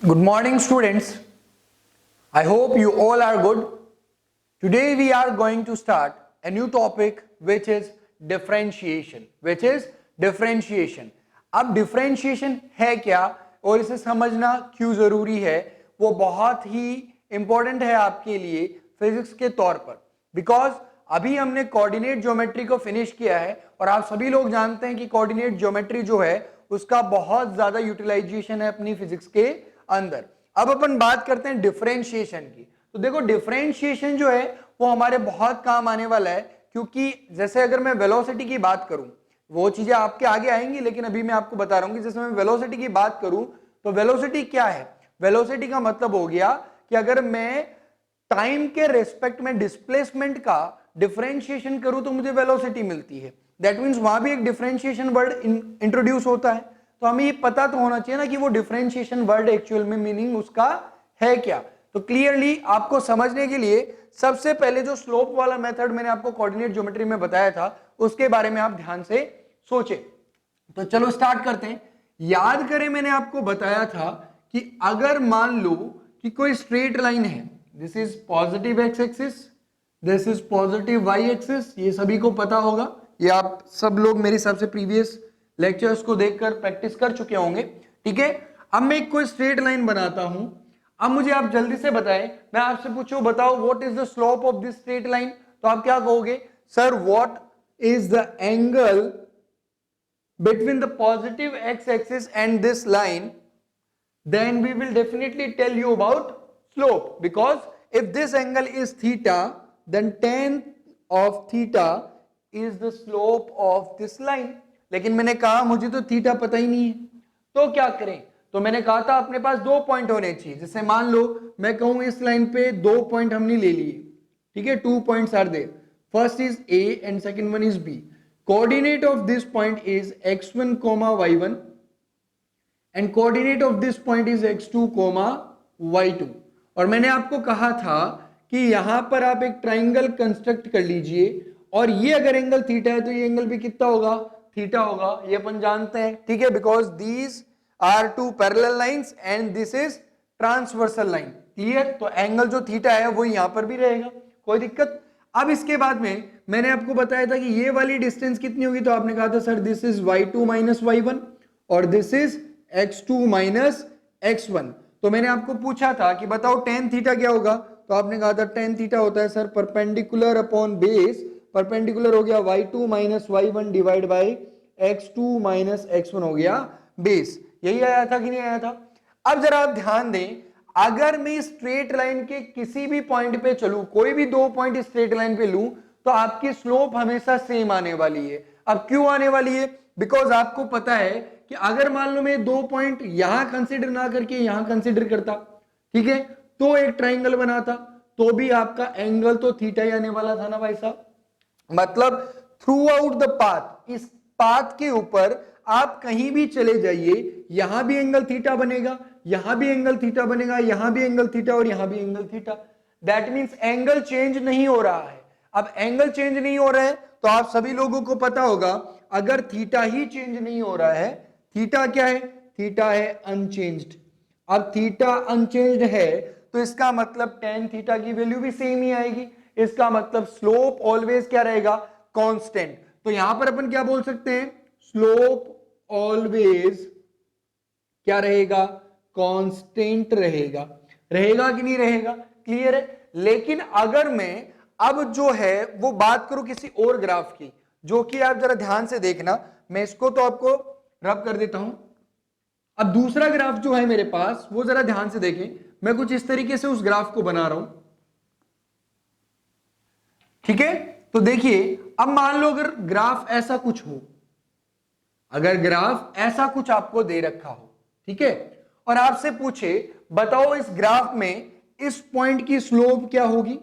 Good morning, students. I hope you all are good. Today we are going to start a new topic which is differentiation. अब differentiation है क्या और इसे समझना क्यों जरूरी है, वो बहुत ही इंपॉर्टेंट है आपके लिए फिजिक्स के तौर पर, बिकॉज अभी हमने कोऑर्डिनेट ज्योमेट्री को फिनिश किया है और आप सभी लोग जानते हैं कि कोऑर्डिनेट ज्योमेट्री जो है उसका बहुत ज्यादा यूटिलाइजेशन है अपनी फिजिक्स के अंदर। अब अपन बात करते हैं डिफरेंशिएशन की। तो देखो, डिफरेंशिएशन जो है वो हमारे बहुत काम आने वाला है, क्योंकि जैसे अगर मैं वेलोसिटी की बात करूं, वो चीजें आपके आगे आएंगी, लेकिन अभी मैं आपको बता रहा हूं कि जैसे मैं वेलोसिटी की बात करूं तो वेलोसिटी क्या है। वेलोसिटी का मतलब हो गया कि अगर मैं टाइम के रेस्पेक्ट में डिस्प्लेसमेंट का डिफरेंशिएशन करूं तो मुझे वेलोसिटी मिलती है। दैट मींस वहां भी एक डिफरेंशिएशन वर्ड इंट्रोड्यूस होता है। तो हमें ये पता तो होना चाहिए ना कि वो डिफरेंशिएशन वर्ड एक्चुअल में मीनिंग उसका है क्या। तो क्लियरली आपको समझने के लिए सबसे पहले जो स्लोप वाला मेथड मैंने आपको कोऑर्डिनेट ज्योमेट्री में बताया था उसके बारे में आप ध्यान से सोचें। तो चलो स्टार्ट करते हैं। याद करें, मैंने आपको बताया था कि अगर मान लो कि कोई स्ट्रेट लाइन है, this is positive x axis, this is positive y axis, ये सभी को पता होगा, ये आप सब लोग मेरे हिसाब से प्रीवियस लेक्चर्स को देखकर प्रैक्टिस कर चुके होंगे। ठीक है, अब मैं एक कोई स्ट्रेट लाइन बनाता हूं। अब मुझे आप जल्दी से बताएं, मैं आपसे पूछूं बताओ what is the slope of this straight line, तो आप क्या कहोगे? Sir, what is the angle between the positive x-axis and this line? Then we will definitely tell you about slope, because if this angle is theta, then tan of theta is the slope of this line. लेकिन मैंने कहा मुझे तो theta पता ही नहीं है, तो क्या करें? तो मैंने कहा था अपने पास दो पॉइंट होने चाहिए। जैसे मान लो मैं कहूं इस लाइन पे दो पॉइंट हमने ले लिए, ठीक है, 2 points are there. First is A and second one is B. Coordinate of this point is x1 comma y1 and coordinate of this point is x2 comma y2. और मैंने आपको कहा था कि यहां पर आप एक ट्राइंगल कंस्ट्रक्ट कर लीजिए, और ये अगर एंगल थीटा है तो ये एंगल भी कितना होगा? थीटा होगा, ये अपन जानते हैं। ठीक है, because these are two parallel lines and this is transversal line. Clear? तो एंगल जो थीटा है वो यहां पर भी रहेगा, कोई दिक्कत। अब इसके बाद में मैंने आपको बताया था कि ये वाली डिस्टेंस कितनी होगी, तो आपने कहा था sir this is y2 minus y1 और this is x2 minus x1। तो मैंने आपको पूछा था कि बताओ tan थीटा क्या होगा, तो आपने कहा था tan थीटा होता है sir perpendicular upon base, perpendicular हो गया y2 minus y1 divide by x2 minus x1 हो गया बेस। यही आया था कि नहीं आया था? अब जरा आप ध्यान दें, अगर मैं स्ट्रेट लाइन के किसी भी पॉइंट पे चलूं, कोई भी दो पॉइंट स्ट्रेट लाइन पे लूं, तो आपकी स्लोप हमेशा सेम आने वाली है। अब क्यों आने वाली है? बिकॉज आपको पता है कि अगर मान लो मैं दो पॉइंट यहां कंसीडर ना करके यहां कंसीडर करता, ठीक है, तो एक ट्राइंगल बनाता, तो भी आपका एंगल तो थीटा ही आने वाला था ना भाई साहब। मतलब थ्रू आउट द पाथ, इस पाथ के ऊपर आप कहीं भी चले जाइए, यहां भी एंगल थीटा बनेगा, यहां भी एंगल थीटा बनेगा, यहां भी एंगल थीटा और यहां भी angle theta. That means angle change नहीं हो रहा है। अब एंगल चेंज नहीं हो रहा है तो आप सभी लोगों को पता होगा, अगर थीटा ही चेंज नहीं हो रहा है, थीटा क्या है? थीटा है अनचेंज्ड। अब थीटा अनचेंज्ड है तो इसका मतलब tan थीटा की वैल्यू भी सेम ही आएगी। इसका मतलब स्लोप ऑलवेज क्या रहेगा? कांस्टेंट। तो यहां पर अपन क्या बोल सकते हैं? स्लोप ऑलवेज क्या रहेगा? कांस्टेंट रहेगा। रहेगा कि नहीं रहेगा? क्लियर है? लेकिन अगर मैं अब जो है वो बात करूं किसी और ग्राफ की, जो कि आप जरा ध्यान से देखना, मैं इसको तो आपको रब कर देता हूं। अब दूसरा ग्राफ जो है मेरे पास, वो जरा ध्यान से देखें, मैं कुछ इस तरीके से उस ग्राफ को बना रहा हूं। ठीक है, तो देखिए, अब मान लो अगर ग्राफ ऐसा कुछ हो, अगर ग्राफ ऐसा कुछ आपको दे रखा हो, ठीक है, और आपसे पूछे बताओ इस ग्राफ में इस पॉइंट की स्लोप क्या होगी,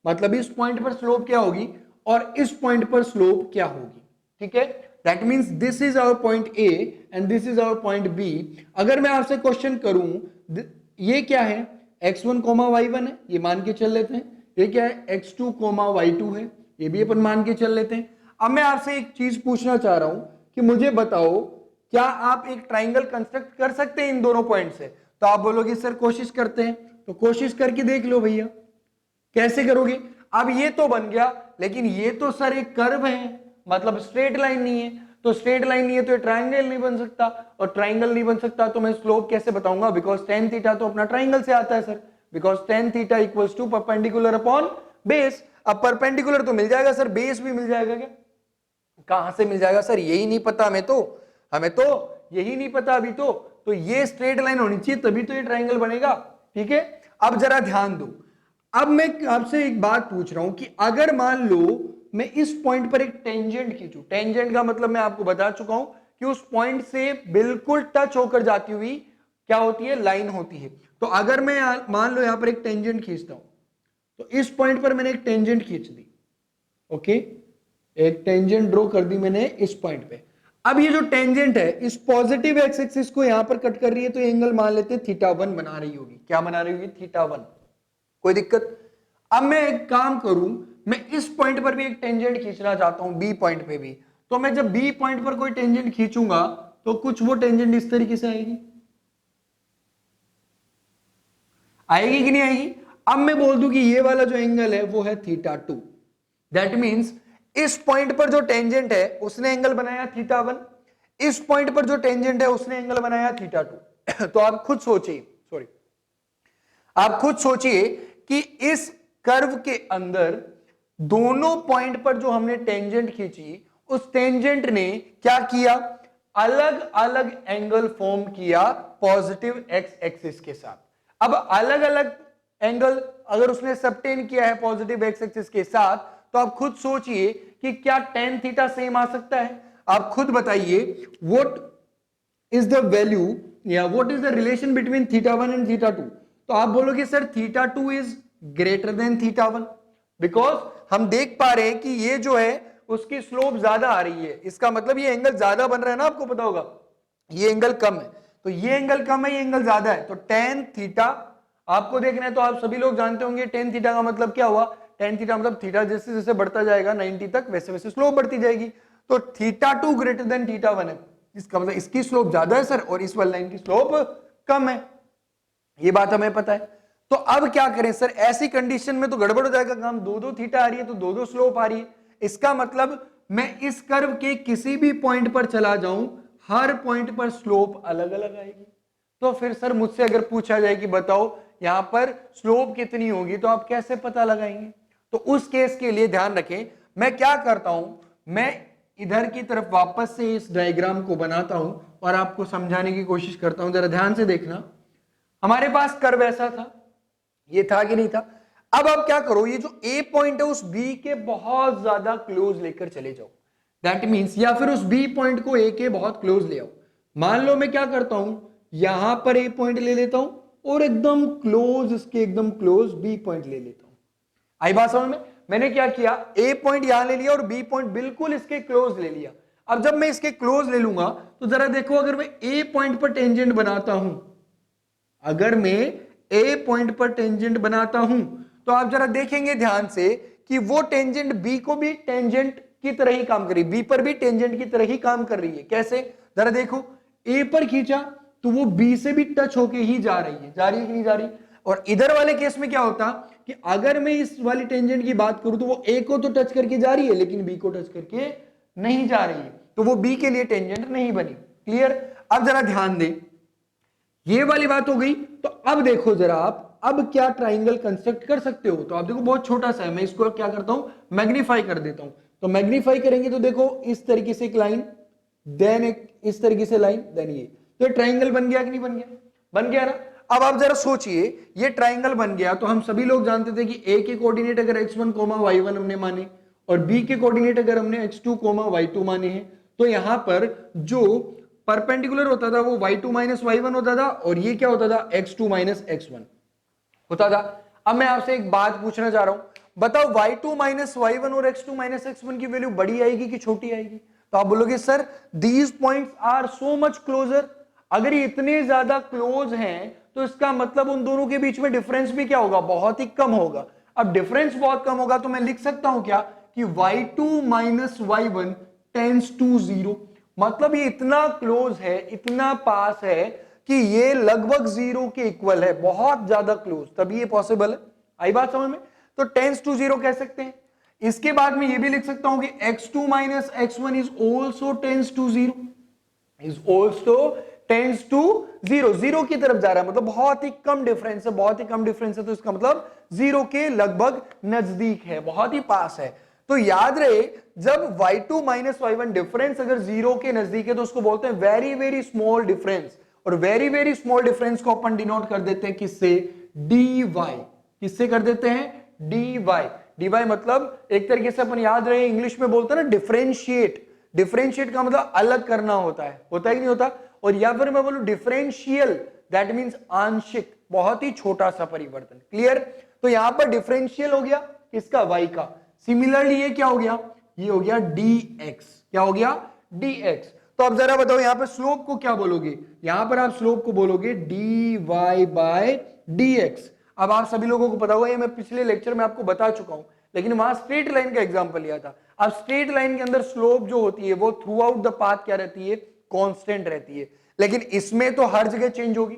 मतलब इस पॉइंट पर स्लोप क्या होगी और इस पॉइंट पर स्लोप क्या होगी। ठीक है, that means this is our point A and this is our point B. अगर मैं आपसे क्वेश्चन करूं ये क्या है? x1 कोमा y1 है, ये मान के चल लेते हैं। ये क्या है? x2 कोमा y2 है, ये भी अपन मान के चल लेते हैं। अब मैं आपसे एक चीज पूछना चाह रहा हूं कि मुझे बताओ क्या आप एक ट्राइंगल कंस्ट्रक्ट कर सकते हैं इन दोनों पॉइंट से? तो तो आप बोलोगे सर कोशिश करते हैं, तो कोशिश करके देख लो भैया कैसे करोगे। अब ये तो बन गया, लेकिन ये तो सर एक कर्व है, मतलब स्ट्रेट लाइन नहीं है, तो स्ट्रेट लाइन नहीं है तो ये ट्राइंगल नहीं बन सकता, और ट्राइंगल नहीं बन सकता तो मैं स्लोप कैसे बताऊंगा, बिकॉज tan थीटा तो अपना ट्राइंगल से आता है sir, because tan theta equals to perpendicular upon base. अब परपेंडिकुलर तो मिल जाएगा सर, बेस भी मिल जाएगा क्या, कहां से मिल जाएगा सर, यही नहीं पता हमें तो यही नहीं पता अभी तो ये स्ट्रेट लाइन होनी चाहिए तभी तो ये ट्राइंगल बनेगा, ठीक है। अब जरा ध्यान दो, अब मैं आपसे एक बात पूछ रहा हूं कि अगर मान लो मैं इस पॉइंट पर एक टेंजेंट खींचूं, टेंजेंट का मतलब मैं आपको बता चुका हूं कि उस पॉइंट से बिल्कुल टच होकर जाती हुई क्या होती है, लाइन होती है। तो अगर मैं मान लो यहां पर एक टेंजेंट खींचता हूं, तो इस पॉइंट पर मैंने एक टेंजेंट खींच दी, ओके, एक टेंजेंट ड्रॉ कर दी मैंने इस पॉइंट पे। अब ये जो टेंजेंट है इस पॉजिटिव एक्स एक्सिस को यहां पर कट कर रही है, तो एंगल मान लेते हैं θ1 बना रही होगी, क्या बना रही होगी, θ1, कोई दिक्कत। अब मैं एक काम करूं, मैं इस पॉइंट पर भी एक टेंजेंट खींचना चाहता हूं, बी पॉइंट पे भी, तो मैं जब बी पॉइंट पर कोई टेंजेंट खींचूंगा तो कुछ वो टेंजेंट इस तरीके से आएगी, आएगी कि नहीं आएगी। अब मैं बोल दूं कि ये वाला जो एंगल है वो है θ2, दैट मींस इस पॉइंट पर जो टेंजेंट है उसने एंगल बनाया θ1, इस पॉइंट पर जो टेंजेंट है उसने एंगल बनाया θ2। तो आप खुद सोचिए कि इस कर्व के अंदर दोनों पॉइंट पर जो हमने टेंजेंट खींची, उस टेंजेंट ने क्या किया, अलग अलग एंगल फॉर्म किया पॉजिटिव एक्स एक्सिस के साथ। अब अलग अलग एंगल अगर उसने सबटेन किया है पॉजिटिव एक्स एक्सिस के साथ, तो आप खुद सोचिए कि क्या tan थीटा सेम आ सकता है। आप खुद बताइए व्हाट इज द वैल्यू या what is the relation between θ1 and θ2। तो आप बोलोगे sir θ2 is greater than θ1, because हम देख पा रहे हैं कि ये जो है उसकी स्लोप ज्यादा आ रही है, इसका मतलब ये एंगल ज्यादा बन रहा है ना, आपको पता होगा ये एंगल कम है, तो ये एंगल कम है, ये एंगल ज्यादा है, तो tan थीटा आपको देखना है। तो आप सभी लोग जानते होंगे tan थीटा का मतलब क्या हुआ, tan थीटा मतलब थीटा जैसे जैसे बढ़ता जाएगा 90 तक वैसे वैसे स्लोप बढ़ती जाएगी, तो θ2 ग्रेटर देन θ1 है, इसका मतलब इसकी स्लोप ज्यादा है सर और इस वाली लाइन की स्लोप कम है, ये बात हमें पता है। तो अब क्या करें सर, ऐसी कंडीशन में तो गड़बड़ हो जाएगा काम, दो दो थीटा आ रही है तो दो दो स्लोप आ रही है, इसका मतलब मैं इस कर्व के किसी भी पॉइंट पर चला जाऊं, हर पॉइंट पर स्लोप अलग अलग आएगी। तो फिर सर मुझसे अगर पूछा जाए कि बताओ यहां पर स्लोप कितनी होगी, तो आप कैसे पता लगाएंगे। तो उस केस के लिए ध्यान रखें, मैं क्या करता हूं, मैं इधर की तरफ वापस से इस डायग्राम को बनाता हूं और आपको समझाने की कोशिश करता हूं, जरा ध्यान से देखना। हमारे पास कर्व ऐसा था, ये था कि नहीं था। अब आप क्या करो, ये जो ए पॉइंट है उस बी के बहुत ज्यादा क्लोज लेकर चले जाओ, दैट मींस, या फिर उस बी पॉइंट को ए के बहुत क्लोज ले आओ। मान लो मैं क्या करता हूं, यहां पर ए पॉइंट ले लेता हूं और एकदम क्लोज, इसके एकदम क्लोज बी पॉइंट ले लेता हूं। आई बात समझ में, मैंने क्या किया, ए पॉइंट यहां ले लिया और बी पॉइंट बिल्कुल इसके क्लोज ले लिया। अब जब मैं इसके क्लोज ले लूंगा तो जरा देखो, अगर मैं ए पॉइंट पर टेंजेंट बनाता हूं, अगर मैं ए पॉइंट पर टेंजेंट बनाता हूं, तो आप जरा देखेंगे ध्यान से कि वो टेंजेंट बी को भी टेंजेंट की तरह ही काम कर रही है, बी पर भी टेंजेंट की तरह ही काम कर रही है। कैसे, जरा देखो, ए पर खींचा तो वो बी से भी टच होके ही जा रही है, जा रही है कि नहीं जा रही। और इधर वाले केस में क्या होता कि अगर मैं इस वाली टेंजेंट की बात करूं तो वो ए को तो टच करके जा रही है लेकिन बी को टच करके नहीं जा रही है, तो वो बी के लिए टेंजेंट नहीं बनी। क्लियर। अब जरा ध्यान दें, ये वाली बात हो गई। तो अब देखो जरा आप, अब क्या ट्राइंगल कंस्ट्रक्ट कर सकते हो। तो आप देखो बहुत छोटा सा है, मैं इसको क्या करता हूं, मैग्नीफाई कर देता हूं। तो मैग्नीफाई करेंगे तो देखो इस तरीके से एक लाइन, देन एक इस तरीके से लाइन, देन ये, तो ट्राइंगल बन गया कि नहीं बन गया, बन गया ना। अब आप जरा सोचिए, ये ट्राइंगल बन गया तो हम सभी लोग जानते थे कि ए के कोऑर्डिनेट अगर x1, y1 हमने माने और बी के कोऑर्डिनेट अगर हमने x2, y2 माने हैं, तो यहां पर जो परपेंडिकुलर होता था वो y2 माइनस y1 होता था और ये क्या होता था, x2 माइनस x1 होता था। अब मैं आपसे एक बात पूछना चाह रहा हूं, बताओ y2 माइनस y1 और x2 माइनस x1 की वैल्यू बड़ी आएगी कि छोटी आएगी। तो आप बोलोगे sir these points are so much closer, अगर ये इतने ज्यादा क्लोज हैं तो इसका मतलब उन दोनों के बीच में डिफरेंस भी क्या होगा, बहुत ही कम होगा। अब डिफरेंस बहुत कम होगा तो मैं लिख सकता हूं क्या कि y2 minus y1 tends to 0, मतलब ये इतना क्लोज है, इतना पास है कि ये लगभग 0 के इक्वल है, बहुत ज्यादा क्लोज, तभी ये पॉसिबल है। आई बात समझ में? तो टेंस टू 0 कह सकते हैं। इसके बाद में ये भी लिख सकता हूं कि x2 minus x1 is also tends to 0, is also tends to 0, 0 की तरफ जा रहा है, मतलब बहुत ही कम डिफरेंस है, बहुत ही कम डिफरेंस है, तो इसका मतलब 0 के लगभग नजदीक है, बहुत ही पास है। तो याद रहे, जब y2 माइनस y1 डिफरेंस अगर 0 के नजदीक है तो उसको बोलते हैं वेरी वेरी स्मॉल डिफरेंस, और वेरी वेरी स्मॉल डिफरेंस को अपन डिनोट कर देते हैं किससे? dy। किससे कर देते हैं? dy। dy मतलब एक तरीके से अपन याद रहे इंग्लिश में बोलते हैं ना डिफरेंशिएट, डिफरेंशिएट का मतलब अलग करना होता है कि नहीं होता? और या फिर मैं बोलूं डिफरेंशियल, दैट मींस आंशिक, बहुत ही छोटा सा परिवर्तन। क्लियर? तो यहां पर डिफरेंशियल हो गया किसका? y का। सिमिलरली ये क्या हो गया? ये हो गया dx। क्या हो गया? dx। तो अब जरा बताओ यहां पर स्लोप को क्या बोलोगे? यहां पर आप स्लोप को बोलोगे dy बाय dx। अब आप सभी लोगों को पता होगा, ये मैं पिछले लेक्चर में आपको बता चुका हूं, लेकिन वहां स्ट्रेट लाइन का एग्जांपल लिया था। अब स्ट्रेट लाइन के अंदर स्लोप जो होती है वो थ्रू आउट द पाथ क्या रहती है? कांस्टेंट रहती है। लेकिन इसमें तो हर जगह चेंज होगी,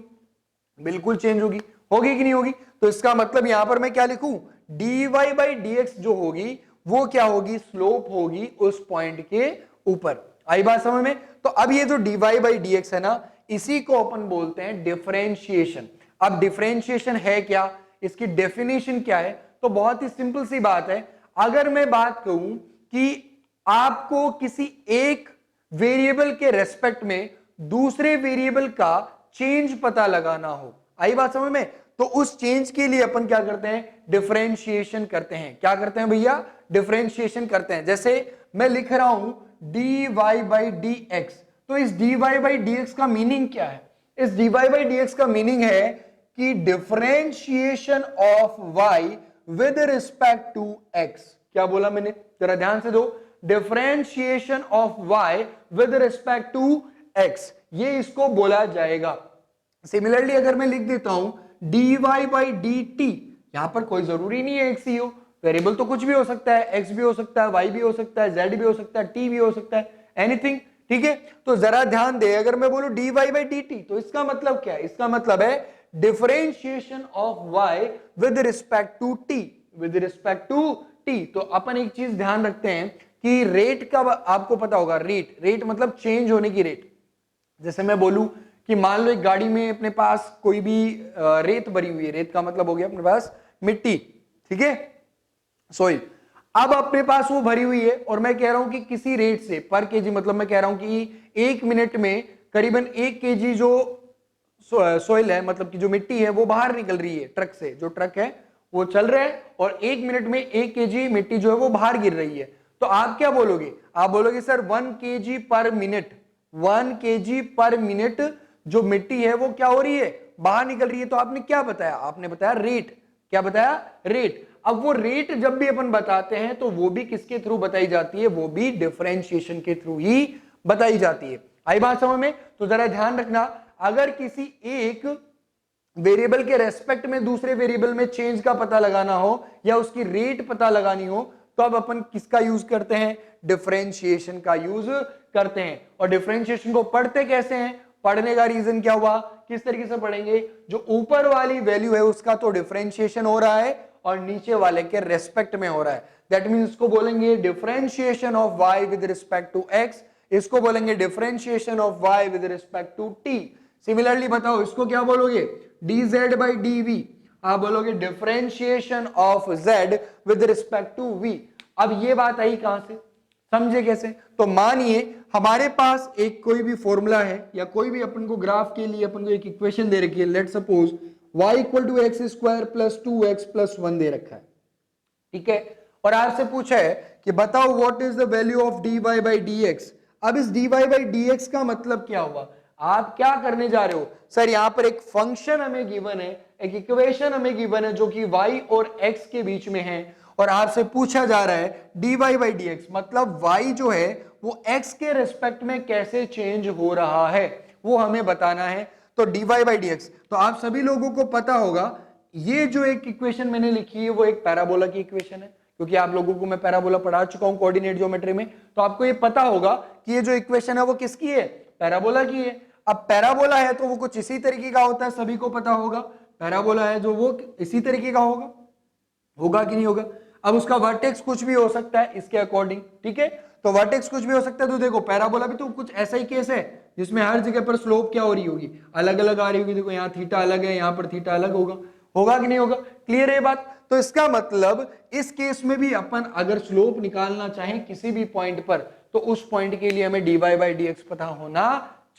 बिल्कुल चेंज होगी, होगी कि नहीं होगी? तो इसका मतलब यहां पर मैं क्या लिखूं? dy बाई dx जो होगी वो क्या होगी? स्लोप होगी उस पॉइंट के ऊपर। आई बात समझ में? तो अब ये जो dy बाई dx है ना, इसी को अपन बोलते हैं डिफरेंशिएशन। अब डिफरेंशिएशन है क्या, इसकी डेफिनेशन क्या है? तो बहुत ही सिंपल सी बात है। अगर मैं बात कहूं कि आपको किसी एक वेरिएबल के रेस्पेक्ट में दूसरे वेरिएबल का चेंज पता लगाना हो, आई बात समझ में? तो उस चेंज के लिए अपन क्या करते हैं? डिफरेंशिएशन करते हैं। क्या करते हैं भैया? डिफरेंशिएशन करते हैं। जैसे मैं लिख रहा हूं dy बाई dx, तो इस dy बाई dx का मीनिंग क्या है? इस dy बाई dx का मीनिंग है कि differentiation of y with respect to x। क्या बोला मैंने? जरा ध्यान से दो। Differentiation of y with respect to x, ये इसको बोला जाएगा। सिमिलरली अगर मैं लिख देता हूं dy बाई dt, यहां पर कोई जरूरी नहीं है x ही हो, वेरिएबल तो कुछ भी हो सकता है, x भी हो सकता है, y भी हो सकता है, z भी हो सकता है, t भी हो सकता है, एनीथिंग। ठीक है? तो जरा ध्यान दे, अगर मैं बोलूं dy बाई dt, तो इसका मतलब क्या है? इसका मतलब है differentiation of y with respect to t, with respect to t। तो अपन एक चीज ध्यान रखते हैं कि रेट का आपको पता होगा, रेट मतलब चेंज होने की रेट। जैसे मैं बोलूं कि मान लो एक गाड़ी में अपने पास कोई भी रेत भरी हुई है, रेत का मतलब हो गया अपने पास मिट्टी, ठीक है, सोइल। अब अपने पास वो भरी हुई है और मैं कह रहा हूं कि किसी रेट से पर केजी, मतलब मैं कह रहा हूं कि 1 मिनट में करीबन 1 केजी जो सोइल है, मतलब कि जो मिट्टी है वो बाहर निकल रही है ट्रक से, जो ट्रक है वो चल रहा है और 1 मिनट में 1 केजी मिट्टी जो है वो बाहर गिर रही है। तो आप क्या बोलोगे? आप बोलोगे सर 1 केजी पर मिनट, 1 केजी पर मिनट जो मिट्टी है वो क्या हो रही है? बाहर निकल रही है। तो आपने क्या बताया? आपने बताया रेट। क्या बताया? रेट। अब वो रेट जब भी अपन बताते हैं तो वो भी किसके थ्रू बताई जाती है? वो भी डिफरेंशिएशन के थ्रू ही बताई जाती है। आई बात समझ में? तो जरा ध्यान रखना, अगर किसी एक वेरिएबल के रेस्पेक्ट में दूसरे वेरिएबल में चेंज का पता लगाना हो या उसकी रेट पता लगानी हो, तो अब अपन किसका यूज करते हैं? डिफरेंशिएशन का यूज करते हैं। और डिफरेंशिएशन को पढ़ते कैसे हैं? पढ़ने का रीजन क्या हुआ? किस तरीके से पढ़ेंगे? जो ऊपर वाली वैल्यू है उसका तो डिफरेंशिएशन हो रहा है और नीचे वाले के रेस्पेक्ट में हो रहा है। दैट मींस इसको बोलेंगे differentiation of y with respect to x, इसको बोलेंगे differentiation of y with respect to t। Similarly बताओ इसको क्या बोलोगे? dz by dv। आप बोलोगे differentiation of z with respect to v। अब ये बात आई कहां से? समझे कैसे? तो मानिए हमारे पास एक कोई भी फॉर्मूला है या कोई भी अपन को ग्राफ के लिए अपन को एक इक्वेशन दे रखी है, let suppose y equal to x square plus 2x plus 1 दे रखा है, ठीक है, और आपसे पूछा है कि बताओ what is the value of dy by dx। अब इस dy बाई dx का मतलब क्या हुआ? आप क्या करने जा रहे हो? सर यहां पर एक फंक्शन हमें गिवन है, एक इक्वेशन हमें गिवन है जो कि y और x के बीच में है, और आपसे पूछा जा रहा है dy बाई dx, मतलब y जो है वो x के रेस्पेक्ट में कैसे चेंज हो रहा है वो हमें बताना है। तो dy बाई dx, तो आप सभी लोगों को पता होगा ये जो एक इक्वेशन मैंने लिखी है वो एक पैराबोला की इक्वेशन है, क्योंकि आप लोगों को मैं पैराबोला पढ़ा चुका हूं कोऑर्डिनेट ज्योमेट्री में, तो आपको ये पता होगा कि ये जो इक्वेशन है वो किसकी है? पैराबोला की है। अब पैराबोला है तो वो कुछ इसी तरीके का होता है, सभी को पता होगा। पैराबोला है जो वो इसी तरीके का होगा, होगा कि नहीं होगा। अब उसका वर्टेक्स कुछ भी हो सकता है इसके अकॉर्डिंग, ठीक है, तो वर्टेक्स कुछ भी हो सकता है। तो देखो पैराबोला भी तो कुछ ऐसा ही केस है जिसमें हर जगह पर स्लोप क्या हो रही होगी, अलग अलग आ रही होगी। देखो यहाँ थीटा अलग है, यहाँ पर थीटा अलग होगा, होगा कि नहीं होगा। क्लियर है बात। तो इसका मतलब इस केस में भी अपन अगर स्लोप निकालना चाहें किसी भी पॉइंट पर, तो उस पॉइंट के लिए हमें dy बाई डी एक्स पता होना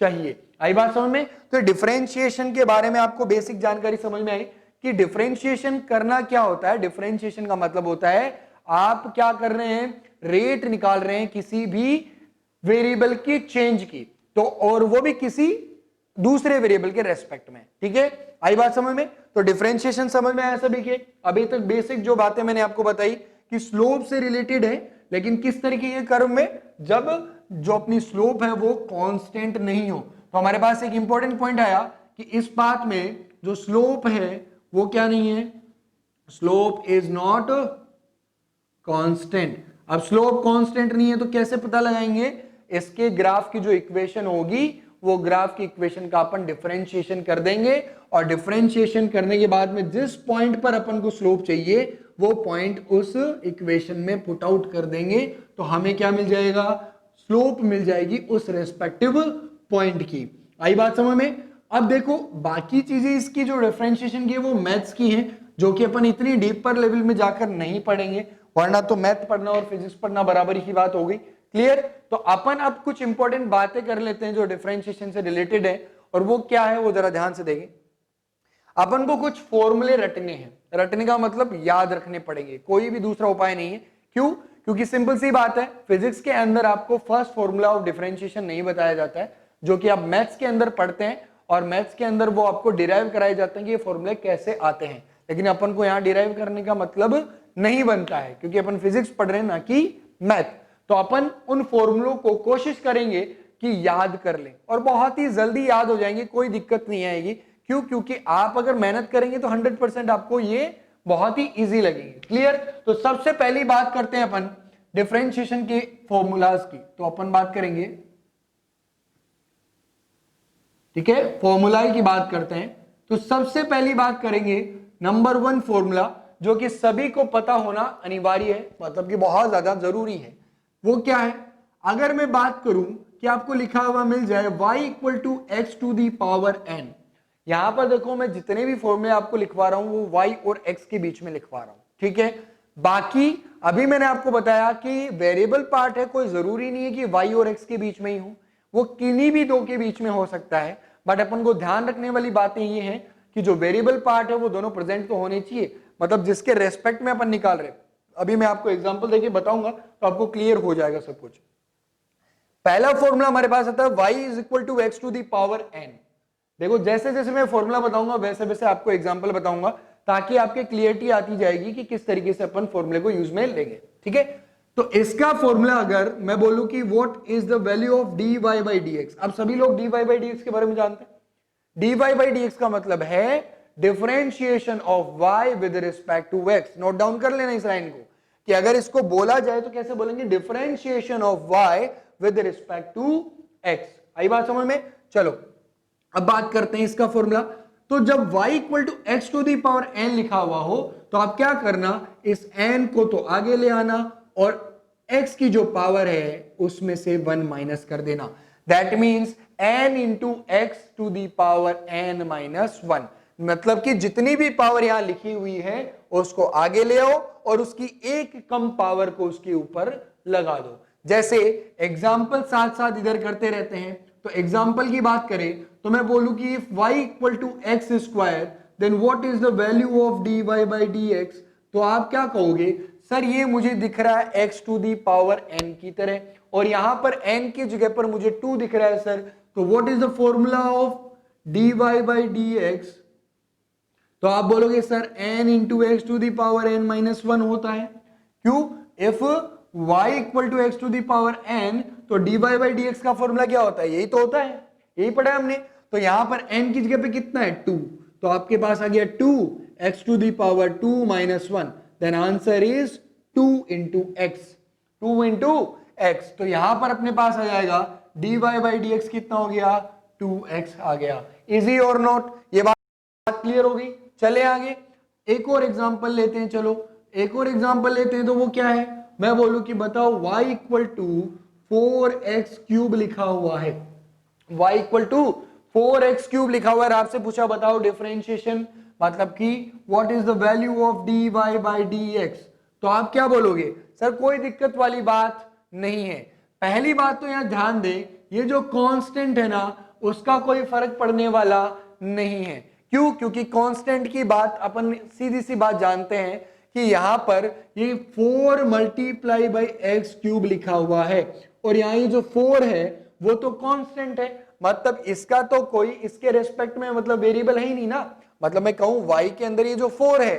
चाहिए। आई बात समझ में। तो डिफरेंशिएशन के बारे में आपको बेसिक जानकारी समझ में आई कि डिफरेंशिएशन करना क्या होता है। डिफरेंशिएशन का मतलब होता है आप क्या कर रहे हैं, रेट निकाल रहे हैं किसी भी वेरिएबल की चेंज की, तो और वो भी किसी दूसरे वेरिएबल के रेस्पेक्ट में, ठीक है। आई बात समझ में। तो डिफरेंशिएशन समझ में आया सभी के। अभी तक बेसिक जो बातें मैंने आपको बताई कि स्लोप से रिलेटेड है, लेकिन किस तरीके के कर्व में, जब जो अपनी स्लोप है वो कांस्टेंट नहीं हो। तो हमारे पास एक इंपॉर्टेंट पॉइंट आया कि इस बात में जो स्लोप है वो क्या नहीं है, स्लोप इज नॉट कांस्टेंट। अब स्लोप कांस्टेंट नहीं है तो कैसे पता लगाएंगे, इसके ग्राफ की जो इक्वेशन होगी वो ग्राफ की इक्वेशन का अपन डिफरेंशिएशन कर देंगे, और डिफरेंशिएशन करने के बाद में जिस पॉइंट पर अपन को स्लोप चाहिए वो पॉइंट उस इक्वेशन में पुट आउट कर देंगे, तो हमें क्या मिल जाएगा, स्लोप मिल जाएगी उस रेस्पेक्टिव पॉइंट की। आई बात समझ में। अब देखो बाकी चीजें इसकी जो डिफरेंशिएशन की है वो मैथ्स की हैं, जो कि अपन इतनी डीपर लेवल में जाकर नहीं पढ़ेंगे, वरना तो मैथ पढ़ना और फिजिक्स पढ़ना बराबर की बात हो गई। क्लियर। तो अपन अब कुछ इंपॉर्टेंट बातें कर लेते हैं जो डिफरेंशिएशन से रिलेटेड है, और वो क्या है वो जरा ध्यान से देखें। अपन को कुछ फॉर्मूले रटने हैं, रटने का मतलब याद रखने पड़ेंगे, कोई भी दूसरा उपाय नहीं है। क्यों, क्योंकि सिंपल सी बात है, फिजिक्स के अंदर आपको फर्स्ट फॉर्मूला ऑफ डिफरेंशिएशन नहीं बताया जाता है, जो कि आप मैथ्स के अंदर पढ़ते हैं, और मैथ्स के अंदर वो आपको डिराइव कराए जाते हैं कि ये फॉर्मूले कैसे आते हैं। लेकिन अपन को यहाँ डिराइव करने का मतलब नहीं बनता है, क्योंकि अपन फिजिक्स पढ़ रहे हैं ना कि मैथ। तो अपन उन फॉर्मूलों को कोशिश करेंगे कि याद कर लें, और बहुत ही जल्दी याद हो जाएंगे, कोई दिक्कत नहीं आएगी। क्यों, क्योंकि आप अगर मेहनत करेंगे तो 100% आपको ये बहुत ही इजी लगेंगे। क्लियर। तो सबसे पहली बात करते हैं अपन डिफरेंशिएशन के फॉर्मूलाज की। तो अपन बात करेंगे, ठीक है, फॉर्मूला की बात करते हैं। तो सबसे पहली बात करेंगे नंबर 1 फॉर्मूला, जो कि सभी को पता होना अनिवार्य है, मतलब कि बहुत ज्यादा जरूरी है। वो क्या है, अगर मैं बात करूं कि आपको लिखा हुआ मिल जाए y equal to x to the power n। यहां पर देखो मैं जितने भी फॉर्मूले आपको लिखवा रहा हूं वो y और x के बीच में लिखवा रहा हूं, ठीक है। बाकी अभी मैंने आपको बताया कि वेरिएबल पार्ट है, कोई जरूरी नहीं है कि y और x के बीच में ही हो, वो किन्हीं भी दो के बीच में हो सकता है। बट अपन को ध्यान रखने वाली बातें ये हैं कि जो वेरिएबल पार्ट है वो दोनों प्रेजेंट तो होने चाहिए, मतलब जिसके रेस्पेक्ट में अपन निकाल रहे हैं। अभी मैं आपको एग्जांपल देके बताऊंगा तो आपको क्लियर हो जाएगा सब कुछ। पहला फॉर्मूला हमारे पास आता है y is equal to x to the power n। देखो जैसे जैसे मैं फॉर्मूला बताऊंगा वैसे वैसे आपको एग्जांपल बताऊंगा, ताकि आपके क्लियरिटी आती जाएगी कि किस तरीके से अपन फॉर्मूले को यूज में लेंगे, ठीक है। तो इसका फॉर्मूला अगर मैं बोलूं कि what is the value of dy by dx, अब सभी लोग dy बाई dx के बारे में जानते हैं। dy बाई dx का मतलब है differentiation of y with respect to x। Note down कर लेना इस लाइन को, कि अगर इसको बोला जाए तो कैसे बोलेंगे, differentiation of y with respect to x। आई बात समझ में। चलो अब बात करते हैं इसका फॉर्मूला। तो जब y equal to x to the power n लिखा हुआ हो तो आप क्या करना, इस n को तो आगे ले आना और x की जो पावर है उसमें से 1 माइनस कर देना। That means n into x to the power n minus 1, मतलब कि जितनी भी पावर यहां लिखी हुई है उसको आगे ले आओ और उसकी एक कम पावर को उसके ऊपर लगा दो। जैसे एग्जाम्पल साथ साथ इधर करते रहते हैं। तो एग्जाम्पल की बात करें तो मैं बोलूं कि if y equal to x square then what is the value of dy by dx। तो आप क्या कहोगे, सर ये मुझे दिख रहा है x to the power n की तरह, और यहां पर n की जगह पर मुझे 2 दिख रहा है सर, तो what is the formula of dy by dx। तो आप बोलोगे sir n into x to the power n minus 1 होता है। क्यों, if y equal to x to the power n तो dy बाई dx का फॉर्मूला क्या होता है, यही तो होता है, यही पढ़ा है हमने। तो यहां पर n की जगह पे कितना है 2, तो आपके पास आ गया 2 x to the power 2 minus 1, then answer is 2 into x, 2 into x. तो यहां पर अपने पास आ जाएगा dy बाई dx कितना हो गया 2x आ गया। इजी और नॉट? ये बात क्लियर हो गई। चले आगे एक और एग्जांपल लेते हैं। चलो एक और एग्जांपल लेते हैं। तो वो क्या है, मैं बोलूं कि बताओ y equal to 4x cube लिखा हुआ है, y equal to 4x cube लिखा हुआ है। आपसे पूछा बताओ डिफरेंशिएशन मतलब कि what is the value of dy by dx, तो आप क्या बोलोगे? सर कोई दिक्कत वाली बात नहीं है। पहली बात तो यहां ध्यान दे, ये जो कांस्टेंट है ना उसका कोई फर्क पड़ने वाला नहीं है। क्यों? क्योंकि कांस्टेंट की बात अपन सीधी सी बात जानते हैं कि यहां पर ये 4 मल्टीप्लाई बाई एक्स क्यूब लिखा हुआ है और यहां ये जो 4 है वो तो कांस्टेंट है, मतलब इसका तो कोई इसके रेस्पेक्ट में मतलब वेरिएबल है ही नहीं ना। मतलब मैं कहूं y के अंदर ये जो 4 है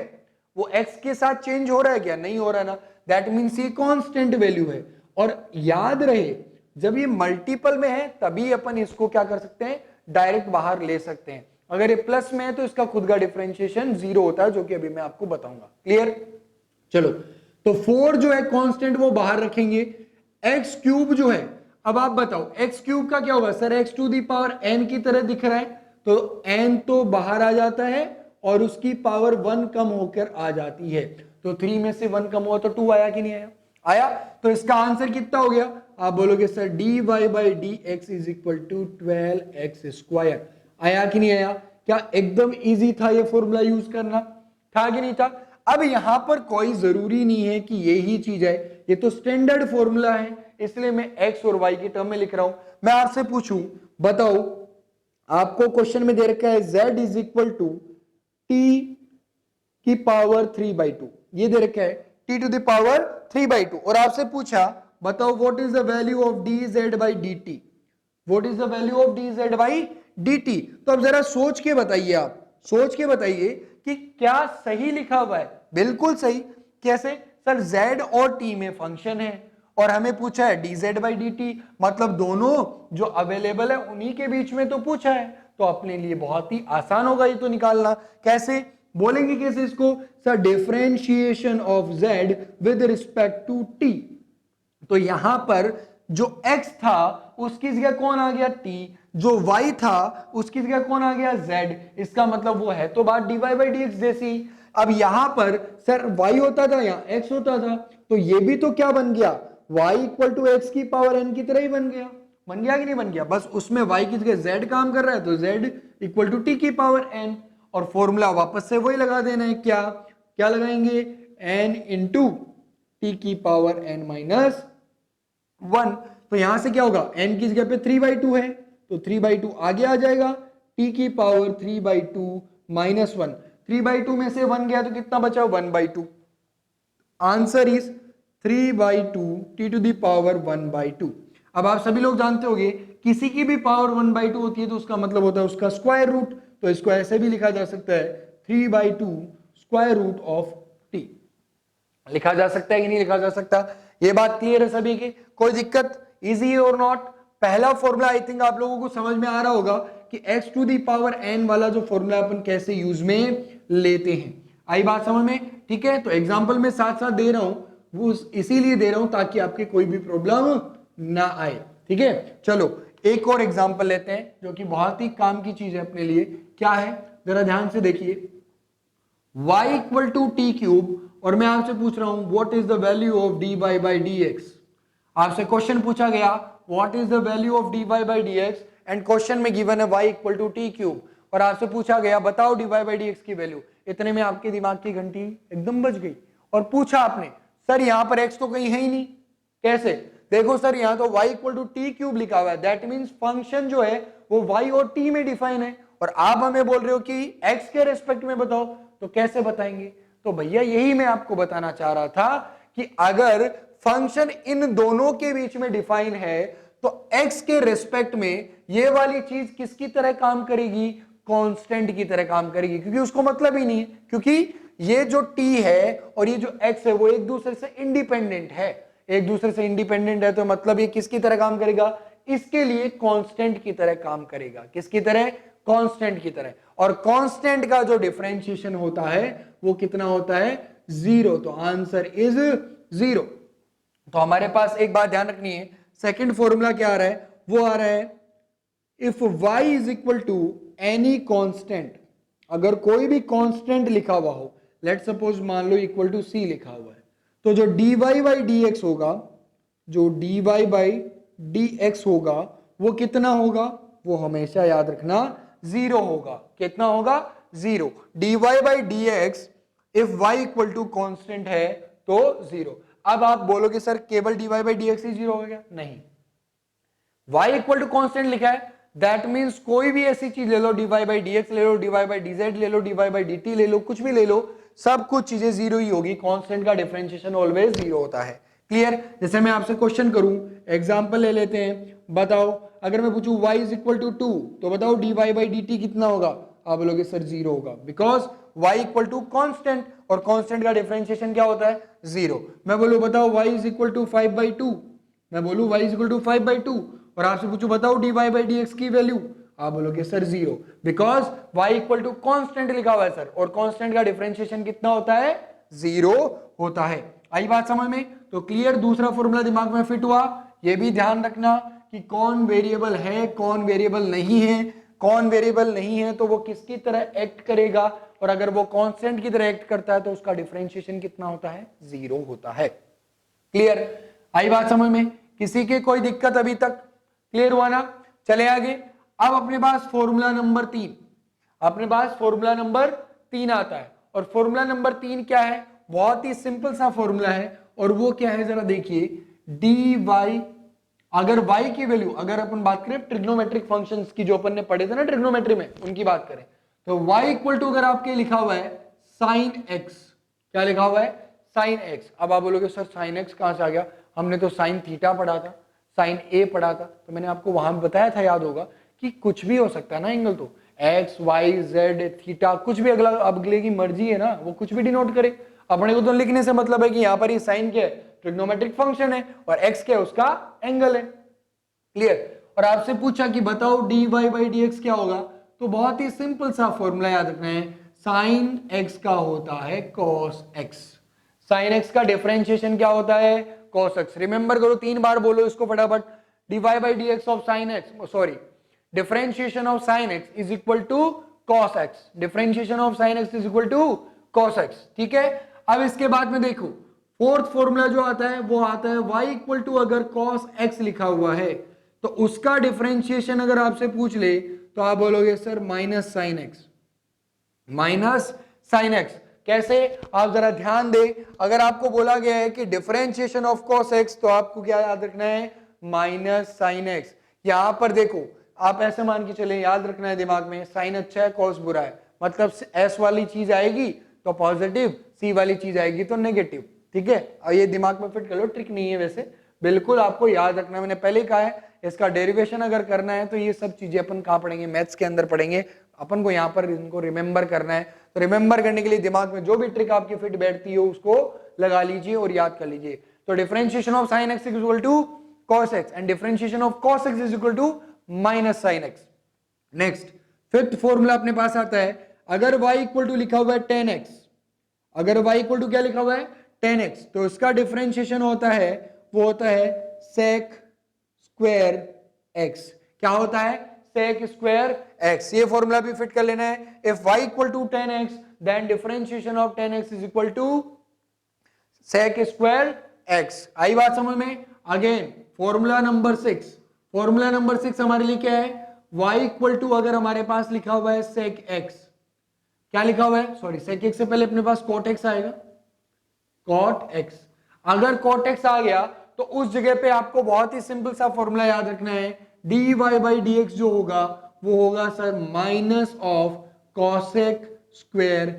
वो x के साथ चेंज हो रहा है क्या? नहीं हो रहा ना। दैट मीन्स ये कांस्टेंट वैल्यू है। और याद रहे जब ये मल्टीपल में है तभी अपन इसको क्या कर सकते हैं, डायरेक्ट बाहर ले सकते हैं। अगर ये प्लस में है तो इसका खुद का डिफरेंशिएशन 0 होता है, जो कि अभी मैं आपको बताऊंगा। क्लियर? चलो तो 4 जो है कांस्टेंट वो बाहर रखेंगे। x क्यूब जो है, अब आप बताओ x क्यूब का क्या होगा? Sir x to the power n की तरह दिख रहा है, तो n तो बाहर आ जाता है और उसकी पावर 1 कम होकर आ जाती है। तो 3 में से 1 कम हुआ तो 2 आया कि नहीं आया? आया। तो इसका आंसर कितना हो गया? आप बोलोगे sir dy by d x is equal to 12x square. आया कि नहीं आया? क्या एकदम इजी था ये फॉर्मूला यूज करना? था कि नहीं था? अब यहां पर कोई जरूरी नहीं है कि यही चीज है, ये तो स्टैंडर्ड फॉर्मूला है, इसलिए मैं x और y की टर्म में लिख रहा हूं। मैं आपसे पूछूं बताओ, आपको क्वेश्चन में दे रखा है z is equal to t की पावर 3/2, ये दे रखा है t टू द पावर 3/2, और आपसे पूछा बताओ what is the value of dz by dt, what is the value of dz by dt। तो अब जरा सोच के बताइए, आप सोच के बताइए कि क्या सही लिखा हुआ है? बिल्कुल सही। कैसे? सर z और t में फंक्शन है और हमें पूछा है dz बाई dt, मतलब दोनों जो अवेलेबल है उन्हीं के बीच में तो पूछा है, तो अपने लिए बहुत ही आसान होगा ये तो निकालना। कैसे बोलेंगे? कैसे इसको? Sir differentiation of z with respect to t, तो यहां पर जो x था उसकी जगह कौन आ गया? t, जो y था उसकी जगह कौन आ गया? z। इसका मतलब वो है तो बात dy बाई dx जैसी। अब यहां पर सर y होता था, यहां x होता था, तो ये भी तो क्या बन गया? y इक्वल टू एक्स की पावर n की तरह ही बन गया। बन गया कि नहीं बन गया? बस उसमें y की जगह z काम कर रहा है, तो z इक्वल टू t की पावर n, और फॉर्मूला वापस से वही लगा देना है। क्या क्या लगाएंगे? n इंटू टी की पावर n माइनस 1। तो यहां से क्या होगा? n की जगह पे 3/2 है, तो 3/2 आगे आ जाएगा, t की पावर 3/2 माइनस 1, 3/2 में से 1 गया तो कितना बचा? 1/2। Answer is 3/2 t to the power 1/2। अब आप सभी लोग जानते होंगे किसी की भी पावर 1/2 होती है तो उसका मतलब होता है उसका स्क्वायर रूट, तो इसको ऐसे भी लिखा जा सकता है 3/2 स्क्वायर रूट ऑफ t। लिखा जा सकता है कि नहीं लिखा जा सकता? ये बात क्लियर है सभी की? कोई दिक्कत? इजी और नॉट? पहला फॉर्मूला आई थिंक आप लोगों को समझ में आ रहा होगा कि x to the power n वाला जो फॉर्मूला अपन कैसे यूज में लेते हैं। आई बात समझ में? ठीक है, तो एग्जांपल में साथ साथ दे रहा हूं, वो इसीलिए दे रहा हूं ताकि आपके कोई भी प्रॉब्लम ना आए। ठीक है, चलो एक और एग्जांपल लेते हैं जो कि बहुत ही काम की चीज है अपने लिए। क्या है? जरा ध्यान से देखिए, y equal to t cube, और मैं आपसे पूछ रहा हूं what is the value of dy by dx। आपसे क्वेश्चन पूछा गया what is the value of dy by dx, and question में गिवन है y equal to t cube, और आपसे पूछा गया बताओ dy बाई dx की वैल्यू। इतने में आपके दिमाग की घंटी एकदम बज गई और पूछा आपने सर यहां पर x तो कहीं है ही नहीं, कैसे? देखो सर यहां तो y equal to t cube लिखा हुआ है, दैट मीन्स फंक्शन जो है वो y और t में डिफाइन है, और आप हमें बोल रहे हो कि x के रेस्पेक्ट में बताओ, तो कैसे बताएंगे? तो भैया यही मैं आपको बताना चाह रहा था कि अगर फंक्शन इन दोनों के बीच में डिफाइन है तो x के रेस्पेक्ट में ये वाली चीज किसकी तरह काम करेगी? कांस्टेंट की तरह काम करेगी, क्योंकि उसको मतलब ही नहीं है, क्योंकि ये जो t है और ये जो x है वो एक दूसरे से इंडिपेंडेंट है। एक दूसरे से इंडिपेंडेंट है तो मतलब ये किसकी तरह काम करेगा? इसके लिए कांस्टेंट की तरह काम करेगा। किसकी तरह? कांस्टेंट की तरह। और कांस्टेंट का जो डिफरेंशिएशन होता है वो कितना होता है? 0। तो आंसर इज 0। तो हमारे पास एक बात ध्यान रखनी है, सेकंड फॉर्मूला क्या आ रहा है? वो आ रहा है if y is equal to any constant, अगर कोई भी कांस्टेंट लिखा हुआ हो, लेट सपोज मान लो इक्वल टू c लिखा हुआ है, तो जो dy बाई dx होगा, जो dy बाई dx होगा वो कितना होगा, वो हमेशा याद रखना जीरो होगा। कितना होगा, zero. dy by dx if y equal to constant है तो जीरो। अब आप बोलोगे सर केवल dy बाई dx ही जीरो हो गया, नहीं, y इक्वल टू कॉन्स्टेंट लिखा है, दैट मीन्स कोई भी ऐसी चीज ले लो, dy बाई dx ले लो, dy बाई dz ले लो, dy बाई dt ले लो, कुछ भी ले लो, सब कुछ चीजें जीरो ही होगी। कांस्टेंट का डिफरेंशिएशन ऑलवेज जीरो होता है। क्लियर। जैसे मैं आपसे क्वेश्चन करूं, एग्जांपल ले लेते हैं, बताओ अगर मैं पूछूं y इज इक्वल टू 2, तो बताओ dy बाई dt कितना होगा, आप बोलोगे सर जीरो होगा, because y equal to constant, और कांस्टेंट का डिफरेंशिएशन क्या होता है, जीरो। मैं बोलूं बताओ y is equal to 5 by 2, मैं बोलूं y is equal to 5 by 2 और आपसे पूछूं बताओ dy बाई dx की वैल्यू, आप बोलोगे sir zero, because y equal to constant लिखा हुआ है सर, और कांस्टेंट का डिफरेंशिएशन कितना होता है, जीरो होता है। आई बात समझ में। तो क्लियर, दूसरा फॉर्मूला दिमाग में फिट हुआ। ये भी ध्यान रखना कि कौन वेरिएबल है, कौन वेरिएबल नहीं है। कौन वेरिएबल नहीं है तो वो किसकी तरह एक्ट करेगा, और अगर वो कांस्टेंट की तरह एक्ट करता है तो उसका डिफरेंशिएशन कितना होता है, जीरो होता है। क्लियर, आई बात समझ में। किसी के कोई दिक्कत अभी तक, क्लियर हुआ ना। चले आगे। अब अपने पास फॉर्मूला नंबर 3, अपने पास फॉर्मूला नंबर 3 आता है, और फॉर्मूला नंबर 3 क्या है, बहुत ही सिंपल सा फॉर्मूला है, और वो क्या है जरा देखिए, डी वाई, अगर y की वैल्यू, अगर अपन बात करें ट्रिग्नोमेट्रिक फंक्शंस की जो अपन ने पढ़े थे ना ट्रिग्नोमेट्री में, उनकी बात करें, तो y इक्वल टू अगर आपके लिखा हुआ है साइन x, क्या लिखा हुआ है, साइन x। अब आप बोलोगे सर साइन x कहां से आ गया, हमने तो साइन थीटा पढ़ा था, साइन a पढ़ा था, तो मैंने आपको वहां बताया था, याद होगा, कि कुछ भी हो सकता है ना एंगल, तो x y z थीटा कुछ भी, अगले की मर्जी है ना, वो कुछ भी डिनोट करे। अपने को तो लिखने से मतलब है कि यहां पर ये साइन क्या है, ट्रिग्नोमेट्रिक फंक्शन है, और x क्या है, उसका एंगल है। क्लियर। और आपसे पूछा कि बताओ dy बाई dx क्या होगा, तो बहुत ही सिंपल सा फॉर्मूला याद रखना है, साइन x का होता है cos x। साइन x का डिफरेंशिएशन क्या होता है, cos x। रिमेंबर करो, 3 बार बोलो इसको फटाफट, dy by dx of sine x, sorry, differentiation of sine x is equal to cos x, differentiation of sine x is equal to cos x। ठीक है। अब इसके बाद में देखो, फोर्थ फॉर्मूला जो आता है वो आता है y इक्वल टू, अगर cos x लिखा हुआ है तो उसका डिफरेंशिएशन अगर आपसे पूछ ले तो आप बोलोगे sir minus sine x, minus sine x. कैसे, आप जरा ध्यान दे, अगर आपको बोला गया है कि डिफरेंशिएशन ऑफ cos x, तो आपको क्या याद रखना है, माइनस साइन एक्स। यहां पर देखो, आप ऐसे मान के चले, याद रखना है दिमाग में, साइन अच्छा है cos बुरा है, मतलब s वाली चीज आएगी तो पॉजिटिव, c वाली चीज आएगी तो नेगेटिव। ठीक है, और ये दिमाग में फिट कर लो, ट्रिक नहीं है वैसे, बिल्कुल आपको याद रखना। मैंने पहले कहा है, इसका डेरिवेशन अगर करना है तो ये सब चीजें अपन कहां पढ़ेंगे, मैथ्स के अंदर पढ़ेंगे, अपन को यहाँ पर इनको रिमेंबर करना है। तो रिमेंबर करने के लिए दिमाग में जो भी ट्रिक आपकी फिट बैठती हो उसको लगा लीजिए और याद कर लीजिए। तो differentiation of sine x is equal to cos x and differentiation of cos x is equal to minus sine x. Next, fifth formula अपने पास आता है, अगर y इक्वल टू लिखा हुआ है 10x, अगर y इक्वल टू क्या लिखा हुआ है 10x, तो इसका डिफरेंशिएशन होता है, वो होता है sec स्क्वायर x। क्या होता है, sec स्क्वायर x। ये फॉर्मूला भी फिट कर लेना है, if y equal to 10x then differentiation of 10x is equal to sec square x। आई बात समझ में। Again formula number 6, formula number 6 हमारे लिए क्या है, y इक्वल टू, अगर हमारे पास लिखा हुआ है sec x, क्या लिखा हुआ है, सॉरी sec x से पहले अपने पास cot x आएगा, cot x। अगर cot x आ गया तो उस जगह पे आपको बहुत ही सिंपल सा फॉर्मूला याद रखना है, dy बाई dx जो होगा वो होगा sir minus of cosec square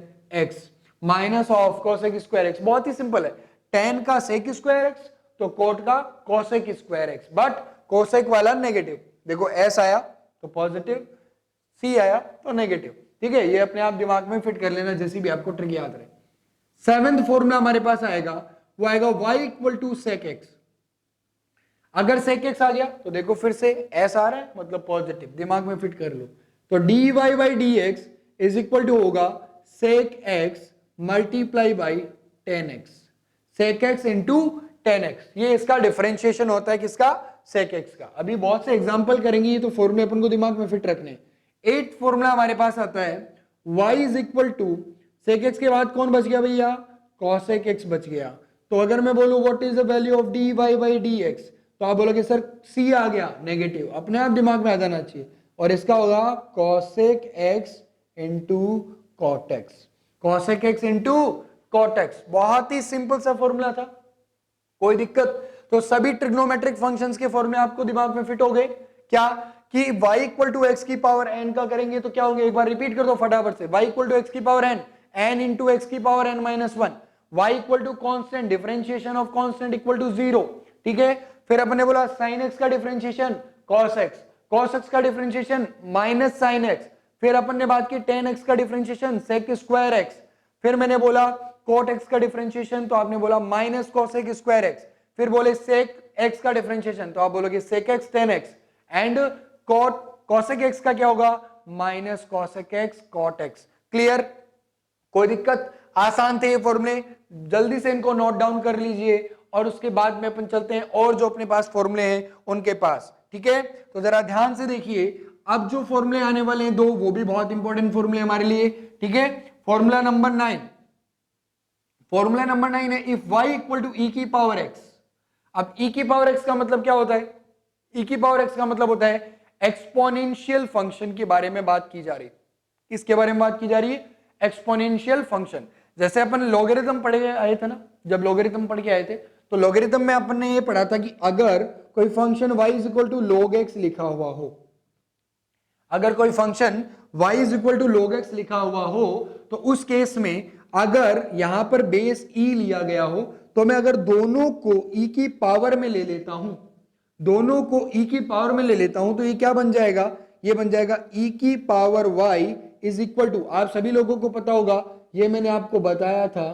x, minus of cosec square x। बहुत ही सिंपल है, tan का sec स्क्वायर x तो cot का cosec square x, but cosec वाला नेगेटिव। देखो s आया तो पॉजिटिव, c आया तो नेगेटिव। ठीक है, ये अपने आप दिमाग में फिट कर लेना, जैसी भी आपको ट्रिक याद रहे। सेवेंथ फॉर्मूला हमारे पास आएगा, वो आएगा y equal to sec x। अगर sec x आ गया तो देखो फिर से s आ रहा है, मतलब पॉजिटिव, दिमाग में फिट कर लो। तो dy by dx is equal to होगा sec x multiply by 10x, sec x into 10x। ये इसका डिफरेंशिएशन होता है, किसका, sec x का। अभी बहुत से एग्जांपल करेंगे, ये तो फॉर्मूले अपन को दिमाग में फिट रखने। 8th फॉर्मूला हमारे पास आता है y is equal to sec x के बाद कौन बच गया भैया, cosec x बच गया। तो अगर मैं बोलूं what is the value of dy by dx, तो आप बोलोगे सर c आ गया नेगेटिव, अपने आप दिमाग में आ जाना चाहिए, और इसका होगा cosec x into cot x, cosec x into cot x। बहुत ही सिंपल सा फॉर्मूला था, कोई दिक्कत? तो सभी ट्रिग्नोमेट्रिक फंक्शंस के फॉर्मूले आपको दिमाग में फिट हो गए क्या, कि y इक्वल टू एक्स की पावर n का करेंगे तो क्या होंगे, एक बार रिपीट कर दो फटाफट से, y इक्वल टू एक्स की power n, n into x की power n minus 1, y equal to constant, differentiation of constant equal to 0, ठीक है। फिर अपन ने बोला sin x का differentiation cos x, cos x का डिफरेंशिएशन माइनस sin x, फिर अपन ने बात की tan x का डिफरेंशिएशन sec स्क्वायर x, फिर मैंने बोला cot x का डिफरेंशिएशन, तो आपने बोला माइनस cosec स्क्वायर x, फिर बोले sec x का डिफरेंशिएशन, तो आप बोलोगे sec x tan x, and cosec x का क्या होगा, minus cosec x cot x। Clear? कोई दिक्कत? आसान थे ये फॉर्मूले, जल्दी से इनको नोट डाउन कर लीजिए, और उसके बाद में अपन चलते हैं और जो अपने पास फॉर्मूले हैं उनके पास, ठीक है। तो जरा ध्यान से देखिए, अब जो फॉर्मूले आने वाले हैं दो, वो भी बहुत इंपॉर्टेंट फॉर्मूले हमारे लिए, ठीक है। फॉर्मूला नंबर 9, फॉर्मूला नंबर 9 है if y equal to e की पावर x। अब e की पावर x का मतलब क्या होता है, e की पावर x का मतलब होता है एक्सपोनेंशियल फंक्शन के बारे में बात की जा रही है। किसके बारे में बात की जा रही है, एक्सपोनेंशियल फंक्शन। जैसे अपन लॉगरिथम पढ़े आए थे ना, जब लॉगरिथम पढ़ के आए थे, तो लॉगरिथम में अपन ने ये पढ़ा था कि अगर कोई function y is equal to log x लिखा हुआ हो, अगर कोई function y is equal to log x लिखा हुआ हो, तो उस केस में अगर यहां पर बेस e लिया गया हो, तो मैं अगर दोनों को e की पावर में ले लेता हूं, दोनों को e की पावर में ले लेता हूं, तो ये क्या बन जाएगा, ये बन जाएगा e की power y is equal to, आप सभी लोगों को पता होगा, ये मैंने आपको बताया था,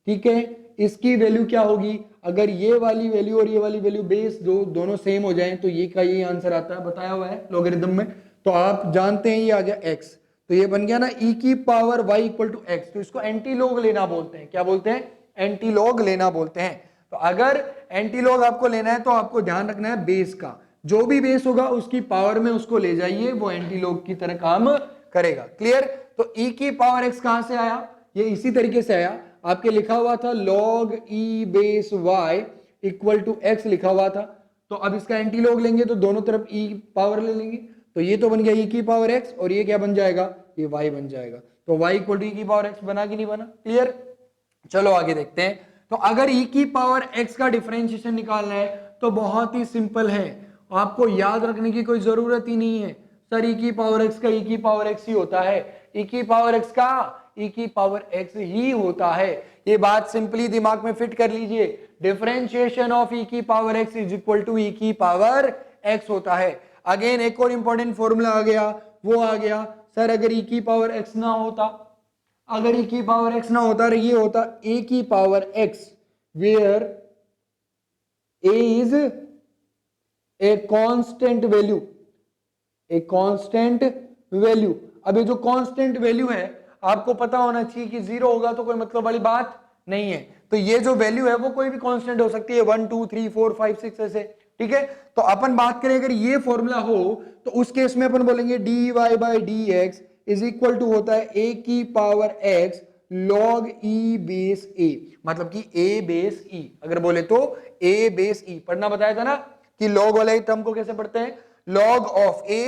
ठीक है। इसकी वैल्यू क्या होगी, अगर ये वाली वैल्यू और ये वाली वैल्यू बेस दोनों सेम हो जाएं, तो ये का ये आंसर आता है, बताया हुआ है लॉगरिथम में। तो आप जानते हैं ये आ गया x, तो ये बन गया ना e की power y equal to x, तो इसको एंटीलॉग लेना बोलते हैं। क्या बोलते हैं, एंटीलॉग लेना बोलते हैं। तो अगर एंटीलॉग आपको लेना है तो आपको ध्यान रखना है बेस का, जो भी बेस होगा उसकी पावर में उसको ले जाइए, वो एंटीलॉग की तरह काम करेगा। क्लियर? तो e की पावर x कहां से आया, ये इसी तरीके से आया, आपके लिखा हुआ था log e base y equal to x लिखा हुआ था, तो अब इसका एंटीलॉग लेंगे तो दोनों तरफ e पावर ले लेंगे, तो ये तो बन गया e की पावर x, और ये क्या बन जाएगा, ये y बन जाएगा। तो y इक्वल टू e की पावर x बना कि नहीं बना? क्लियर? चलो आगे देखते हैं। तो अगर e की पावर x का डिफरेंशिएशन निकालना है तो बहुत ही सिंपल है, आपको याद रखने की कोई जरूरत ही नहीं है, सर e की पावर x का e की पावर x ही होता है, e की पावर x का e की पावर x ही होता है। ये बात सिंपली दिमाग में फिट कर लीजिए, डिफरेंशिएशन ऑफ e की power x is equal to e की पावर x होता है। अगेन एक और इंपॉर्टेंट फॉर्मूला आ गया, वो आ गया सर अगर e की पावर x ना होता, अगर e की पावर x ना होता, ये होता a की power x, where a is a constant value, a constant value. अब ये जो कांस्टेंट वैल्यू है आपको पता होना चाहिए कि 0 होगा तो कोई मतलब वाली बात नहीं है, तो ये जो वैल्यू है वो कोई भी कांस्टेंट हो सकती है, 1 2 3 4 5 6 ऐसे, ठीक है। तो अपन बात करें अगर ये फॉर्मूला हो तो उस केस में अपन बोलेंगे dy by dx is equal to होता है a की power x log e base a, मतलब कि a बेस e, अगर बोले तो a बेस e। पढ़ना बताया था ना कि log वाले टर्म को कैसे पढ़ते हैं, log of a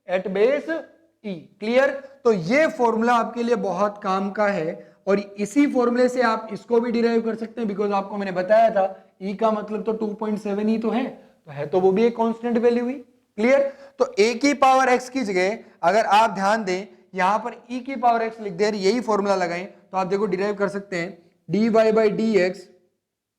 at base e। Clear? तो ये फॉर्मूला आपके लिए बहुत काम का है, और इसी फॉर्मूले से आप इसको भी डिराइव कर सकते हैं, बिकॉज आपको मैंने बताया था e का मतलब तो 2.7 ही तो है तो वो भी एक कांस्टेंट वैल्यू हुई। क्लियर? तो a की पावर x की जगह अगर आप ध्यान दें यहां पर e की पावर x लिख दे, यही फॉर्मूला लगाएं तो आप देखो डिराइव कर सकते हैं, dy by dx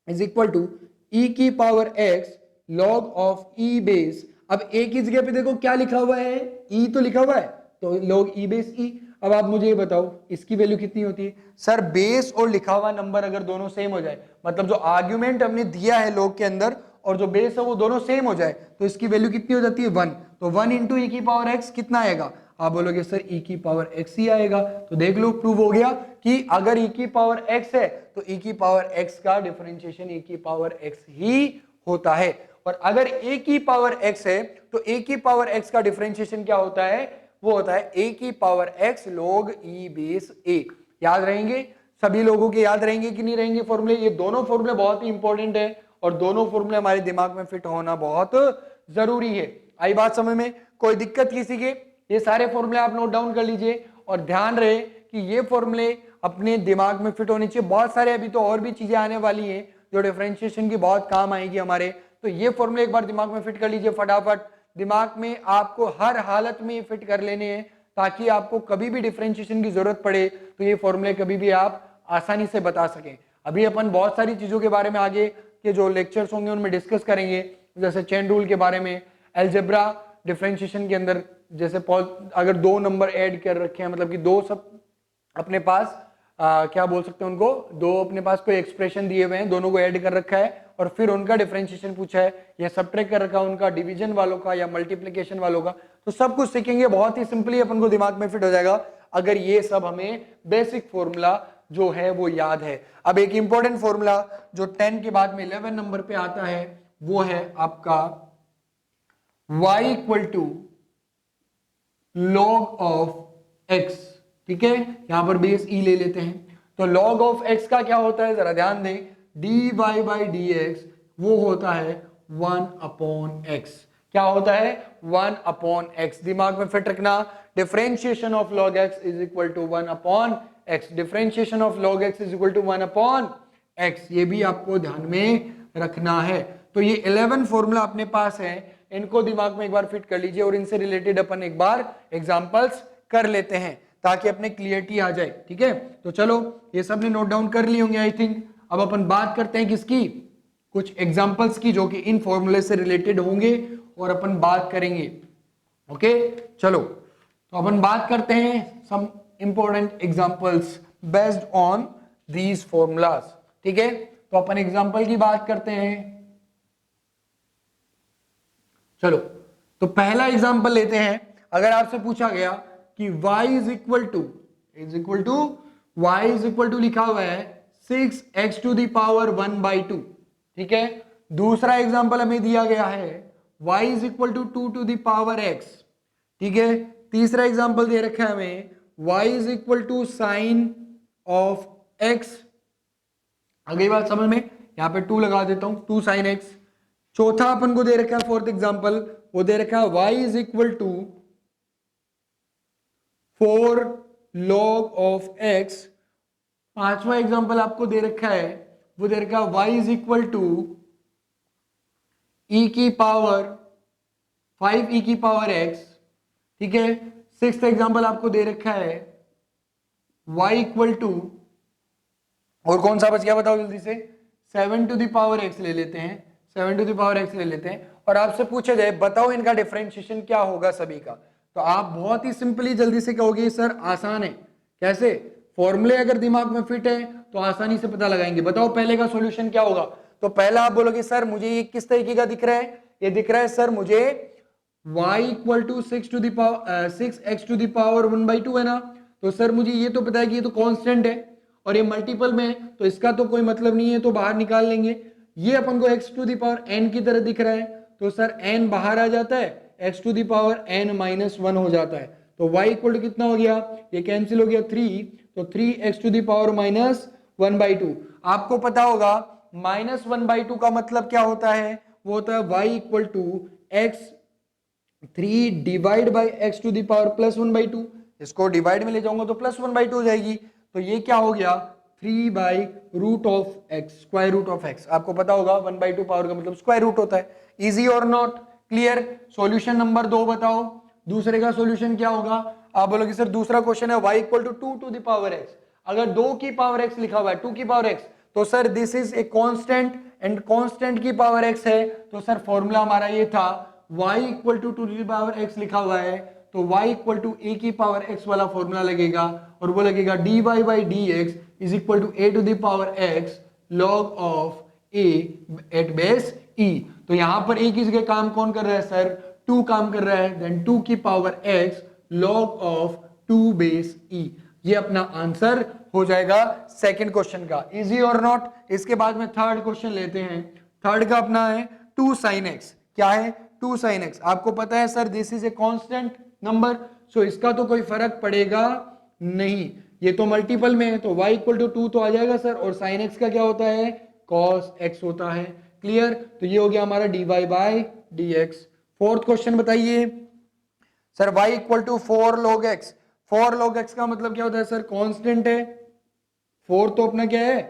is equal to e की power x log of e base. अब a की जगह पे देखो क्या लिखा हुआ है, e तो लिखा हुआ है, तो log e बेस e। अब आप मुझे ये बताओ इसकी वैल्यू कितनी होती है, सर बेस और लिखा हुआ नंबर अगर दोनों सेम हो जाए, मतलब जो आर्ग्यूमेंट हमने दिया है log के अंदर और जो बेस है वो दोनों सेम हो जाए, तो इसकी वैल्यू कितनी हो जाती है 1, तो 1 इंटू e की पावर x कितना आएगा, आप बोलोगे सर e की पावर x ही आएगा। तो देख लो प्रूव हो गया कि अगर e की पावर x है तो e की पावर x का डिफरेंशिएशन e की पावर x ही होता है। और अगर a की पावर x है तो a की पावर x का डिफरेंशिएशन क्या होता है, वो होता है a की power x log e base a। याद रहेंगे, सभी लोगों के याद रहेंगे कि नहीं रहेंगे फॉर्मूले? ये दोनों फॉर्मूले बहुत ही इंपॉर्टेंट है और दोनों फॉर्मूले हमारे दिमाग में फिट होना बहुत जरूरी है। आई बात समझ में? कोई दिक्कत किसी के? ये सारे फॉर्मूले आप नोट डाउन कर लीजिए और ध्यान रहे कि ये फॉर्मूले अपने दिमाग में फिट होने चाहिए। बहुत सारे अभी तो और भी चीजें आने वाली हैं जो डिफरेंशिएशन की बहुत काम आएगी हमारे, तो ये फॉर्मूले एक बार दिमाग में फिट कर लीजिए फटाफट। दिमाग में आपको हर हालत में फिट कर लेने हैं ताकि आपको कभी भी डिफरेंशिएशन की जरूरत पड़े तो ये फॉर्मूले कभी भी आप आसानी से बता सकें। अभी अपन बहुत सारी चीजों के बारे में आगे के जो लेक्चर्स होंगे उनमें डिस्कस करेंगे, जैसे चेन रूल के बारे में, अलजेब्रा डिफरेंशिएशन के अंदर जैसे अगर दो नंबर ऐड कर रखे हैं, मतलब कि दो सब अपने पास क्या बोल सकते हैं उनको, दो अपने पास कोई एक्सप्रेशन दिए हुए हैं, दोनों को ऐड कर रखा है और फिर उनका डिफरेंशिएशन पूछा है या सब्ट्रैक्ट कर रखा है उनका, डिवीजन वालों का या मल्टीप्लिकेशन वालों का, तो सब कुछ सीखेंगे। बहुत ही सिंपली अपन को दिमाग में फिट हो जाएगा अगर ये सब हमें बेसिक फॉर्मूला जो है वो याद है। अब एक इंपॉर्टेंट फॉर्मूला जो 10 के बाद में 11 नंबर पे आता है वो है आपका y equal to log of x। ठीक है, यहां पर बेस e ले लेते हैं, तो log ऑफ x का क्या होता है जरा ध्यान दें, dy बाई dx वो होता है 1 अपॉन x। क्या होता है? 1 अपॉन x। दिमाग में फिट रखना, differentiation of log x is equal to 1 upon x। Differentiation of log x is equal to 1 upon x, ये भी आपको ध्यान में रखना है। तो ये 11 फॉर्मूला अपने पास है, इनको दिमाग में एक बार फिट कर लीजिए और इनसे रिलेटेड अपन एक बार एग्जांपल्स कर लेते हैं ताकि अपने क्लियरिटी आ जाए। ठीक है, तो चलो ये सब ने नोट डाउन कर लिए होंगे आई थिंक। अब अपन बात करते हैं किसकी, कुछ एग्जांपल्स की जो कि इन फॉर्मूले से रिलेटेड होंगे और अपन बात करेंगे। ओके चलो, तो अपन बात करते हैं some important examples based on these formulas. ठीक है, तो अपन एग्जांपल की बात करते हैं। चलो, तो पहला एग्जांपल लेते हैं। अगर आपसे पूछा गया कि y इज इक्वल टू लिखा हुआ है 6x टू द पावर 1/2। ठीक है, दूसरा एग्जांपल हमें दिया गया है y is equal to 2 to the power x। ठीक है, तीसरा एग्जांपल दे रखा है हमें y is equal to sine of x। अगली बात समझ में, यहां पे 2 लगा देता हूं, 2 साइन x। चौथा अपन को दे रखा है फोर्थ एग्जांपल, वो दे रखा है y is equal to 4 log of x। पांचवा एग्जांपल आपको दे रखा है, वो दे रखा है y is equal to e की पावर 5 e की पावर x। ठीक है, सिक्स्थ एग्जांपल आपको दे रखा है y इक्वल टू, और कौन सा बच गया बताओ जल्दी से, 7 टू द पावर x ले लेते हैं, 7 टू द पावर x ले लेते हैं। और आपसे पूछा जाए बताओ इनका डिफरेंशिएशन क्या होगा सभी का, तो आप बहुत ही सिंपली जल्दी से कहोगे सर आसान है। कैसे? फॉर्मूले अगर दिमाग में फिट है तो आसानी से पता लगाएंगे। बताओ पहले का सॉल्यूशन क्या होगा, तो पहला आप बोलोगे सर मुझे ये किस तरीके का दिख रहा है, ये दिख रहा है सर मुझे y equal to 6 to the power 6x to the power 1/2 है ना, तो सर मुझे ये तो पता है कि ये तो कांस्टेंट है और ये मल्टीपल में है तो इसका तो कोई मतलब नहीं है, तो बाहर निकाल लेंगे। ये अपन को x to the power n की तरह दिख रहा है, तो सर n बाहर आ जाता है, x to the power n minus 1 हो जाता है, तो y इक्वल टू कितना हो गया, ये कैंसिल हो गया 3, तो 3x to the power minus 1/2। आपको पता होगा माइनस 1/2 का मतलब क्या होता है, वो होता है y equal to x 3 divide by x to the power plus 1/2। इसको डिवाइड में ले जाऊंगा तो प्लस 1/2 हो जाएगी, तो ये क्या हो गया 3 by root of x, square root of x। आपको पता होगा 1/2 पावर का मतलब स्क्वायर रूट होता है। इजी और नॉट क्लियर? सॉल्यूशन नंबर 2 बताओ, दूसरे का सॉल्यूशन क्या होगा। आप बोलोगे सर दूसरा क्वेश्चन है y equal to 2 to the power x। अगर 2 की पावर x लिखा हुआ है 2 की पावर x, तो sir this is a constant and constant की पावर x है, तो सर फॉर्मूला हमारा ये था y equal to 2 to the power x लिखा हुआ है, तो y इक्वल टू a की पावर x वाला फॉर्मूला लगेगा और वो लगेगा dy by dx is equal to a to the power x log of a at base e। तो यहां पर a की जगह काम कौन कर रहा है सर, 2 काम कर रहा है, देन 2 की power x log of 2 base e। ये अपना आंसर हो जाएगा सेकंड क्वेश्चन का। इजी और नॉट? इसके बाद में थर्ड क्वेश्चन लेते हैं। थर्ड का अपना है 2 sin x। क्या है? 2 sin x। आपको पता है sir this is a constant number, so इसका तो कोई फर्क पड़ेगा नहीं, ये तो मल्टीपल में है, तो y इक्वल टू 2 तो आ जाएगा सर, और sin x का क्या होता है? cos x होता है। क्लियर? तो ये हो गया हमारा dy by dx। Fourth question बताइए sir, y equal to 4 log x। 4 log x का मतलब क्या होता है सर? कांस्टेंट है। 4 तो अपना क्या है?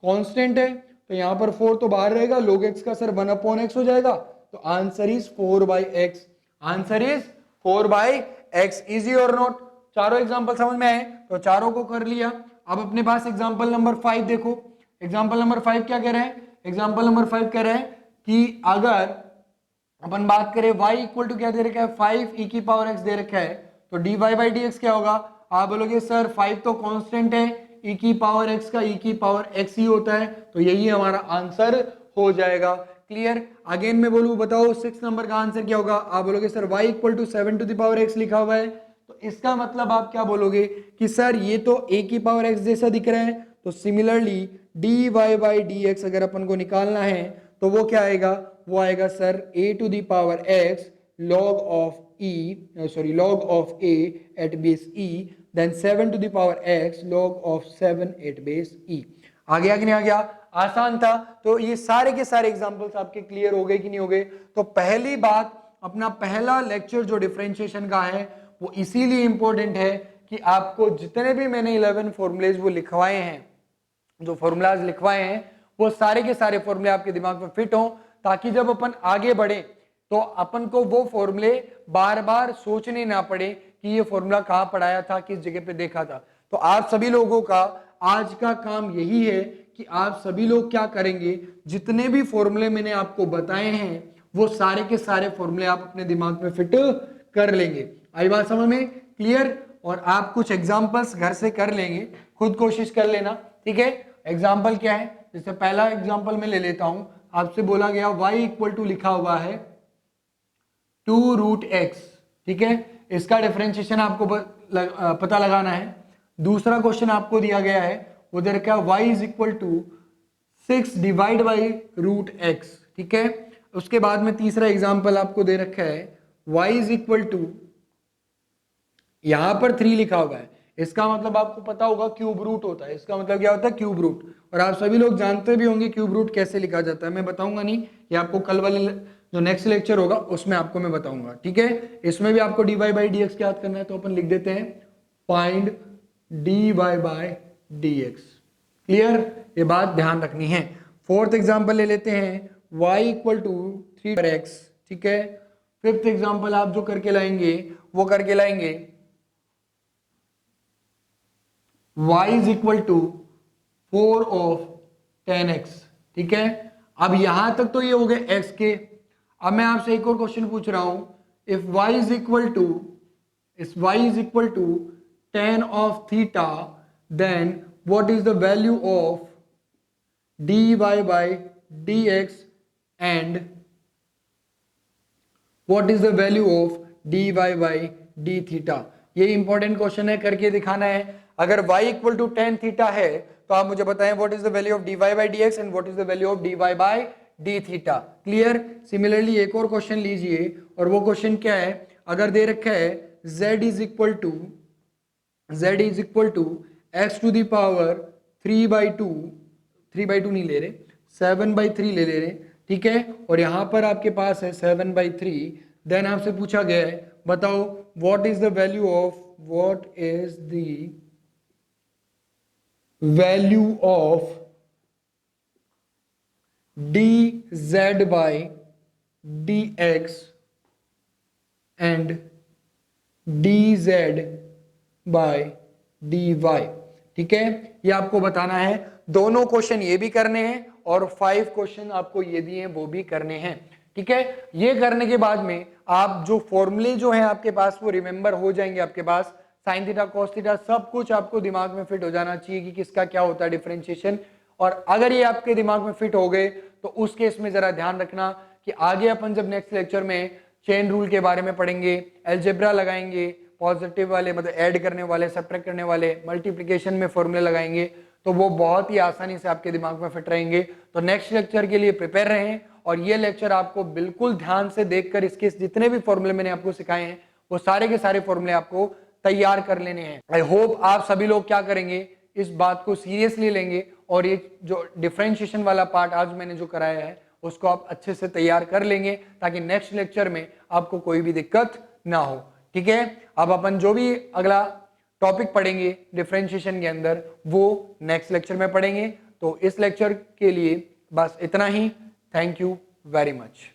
कांस्टेंट है, तो यहां पर 4 तो बाहर रहेगा, log x का सर 1 अपॉन x हो जाएगा, तो answer is 4 by x. Answer is 4 by x. Easy और नॉट? चारों एग्जांपल समझ में आए? तो चारों को कर लिया। अब अपने पास एग्जांपल नंबर 5 देखो। एग्जांपल नंबर 5 क्या कह रहे हैं? एग्जांपल नंबर 5 कह रहे हैं कि अगर अपन बात करें y इक्वल टू क्या दे रखा है? 5 e की पावर x दे रखा है, तो dy बाई dx क्या होगा? आप बोलोगे सर 5 तो कांस्टेंट है, e की पावर x का e की पावर x ही होता है, तो यही हमारा आंसर हो जाएगा। क्लियर? अगेन मैं बोलूं, बताओ 6 नंबर का आंसर क्या होगा? आप बोलोगे sir y equal to 7 to the power x लिखा हुआ है, तो इसका मतलब आप क्या बोलोगे कि सर ये तो a की पावर x जैसा दिख रहा है, तो सिमिलरली dy बाई dx अगर अपन को निकालना है तो वो क्या आएगा? वो आएगा sir a to the power x log of a at base e, then 7 to the power x log of 7 at base e। आ गया कि नहीं आ गया? आसान था। तो ये सारे के सारे एग्जांपल्स आपके क्लियर हो गए कि नहीं हो गए? तो पहली बात, अपना पहला लेक्चर जो डिफरेंशिएशन का है वो इसीलिए इंपॉर्टेंट है कि आपको जितने भी मैंने 11 फॉर्मूलेज वो लिखवाए हैं, जो फॉर्मूलाज लिखवाए हैं, वो सारे के सारे फॉर्मूले आपके दिमाग में फिट हो, ताकि जब अपन आगे बढ़े तो अपन को वो फॉर्मूले बार बार सोचने ना पड़े कि ये फॉर्मूला कहाँ पढ़ाया था, किस जगह पे देखा था। तो आप सभी लोगों का आज का काम यही है कि आप सभी लोग क्या करेंगे, जितने भी फॉर्मूले मैंने आपको बताए हैं वो सारे के सारे फॉर्मूले आप अपने दिमाग में फिट कर लेंगे। आई बात समझ में? क्लियर? और आप कुछ एग्जाम्पल्स घर से कर लेंगे, खुद कोशिश कर लेना, ठीक है? एग्जाम्पल क्या है? जैसे पहला एग्जाम्पल मैं ले लेता हूं, आपसे बोला गया y इक्वल टू लिखा हुआ है 2 रूट एक्स, ठीक है? इसका डिफरेंशिएशन आपको पता लगाना है। दूसरा क्वेश्चन आपको दिया गया है, वो दे रखा है y is equal to 6 divide by root x, ठीक है? उसके बाद में तीसरा एग्जाम्पल आपको दे रखा है y इज इक्वल टू, यहां पर 3 लिखा हुआ है, इसका मतलब आपको पता होगा क्यूब रूट होता है। इसका मतलब क्या होता है? Cube root. और आप सभी लोग जानते भी होंगे क्यूब रूट कैसे लिखा जाता है, मैं बताऊंगा नहीं, ये आपको कल वाले जो नेक्स्ट लेक्चर होगा उसमें आपको मैं बताऊंगा, ठीक है? इसमें भी आपको dy बाई dx याद करना है, तो अपन लिख देते हैं find dy by dx। Clear? ये बात ध्यान रखनी है। फोर्थ एग्जाम्पल ले लेते हैं, y इक्वल टू 3x, ठीक है? फिफ्थ एग्जाम्पल आप जो करके लाएंगे वो करके लाएंगे y is equal to 4 of 10x, ठीक है? अब यहां तक तो ये हो गए x के। अब मैं आपसे एक और क्वेश्चन पूछ रहा हूं, if y is equal to 10 of theta, then what is the value of dy by dx and what is the value of dy by d theta? ये इंपॉर्टेंट क्वेश्चन है, करके दिखाना है। अगर y इक्वल टू 10 थीटा है तो आप मुझे बताएं what is the value of dy by dx and what is the value of dy by d theta. Clear? Similarly एक और क्वेश्चन लीजिए, और वो क्वेश्चन क्या है? अगर दे रखा है z is equal to x to the power 3/2, 3/2 नहीं ले रहे, 7/3 ले रहे, ठीक है? और यहां पर आपके पास है 7/3। देन आपसे पूछा गया है, बताओ what is the value of dz by dx and dz by dy, ठीक है? ये आपको बताना है। दोनों क्वेश्चन ये भी करने हैं और 5 क्वेश्चन आपको ये दिए हैं वो भी करने हैं, ठीक है? ये करने के बाद में आप जो फॉर्मूले जो हैं आपके पास वो रिमेंबर हो जाएंगे आपके पास। साइन थीटा, कॉस थीटा, सब कुछ आपको दिमाग में फिट हो जाना चाहिए कि किसका क्या होता है डिफरेंशिएशन। और अगर ये आपके दिमाग में फिट हो गए तो उस केस में जरा ध्यान रखना कि आगे अपन जब नेक्स्ट लेक्चर में चेन रूल के बारे में पढ़ेंगे, अलजेब्रा लगाएंगे, पॉजिटिव वाले मतलब ऐड करने वाले, सब्ट्रैक्ट करने वाले, मल्टीप्लिकेशन में फॉर्मूले लगाएंगे, तो वो बहुत ही आसानी से आपके दिमाग में फिट रहेंगे। तो नेक्स्ट लेक्चर के लिए प्रिपेयर रहें और ये लेक्चर आपको बिल्कुल ध्यान से देखकर इसके जितने भी फॉर्मूले मैंने आपको सिखाए हैं वो सारे के सारे फॉर्मूले आपको तैयार कर लेने हैं। आई होप आप सभी लोग क्या करेंगे, इस बात को सीरियसली लेंगे और ये जो डिफरेंशिएशन वाला पार्ट आज मैंने जो कराया है उसको आप अच्छे से तैयार कर लेंगे ताकि नेक्स्ट लेक्चर में आपको कोई भी दिक्कत ना हो। ठीक है, अब अपन जो भी अगला टॉपिक पढ़ेंगे डिफरेंशिएशन के अंदर वो नेक्स्ट लेक्चर में पढ़ेंगे। तो इस लेक्चर के लिए बस इतना ही। Thank you very much.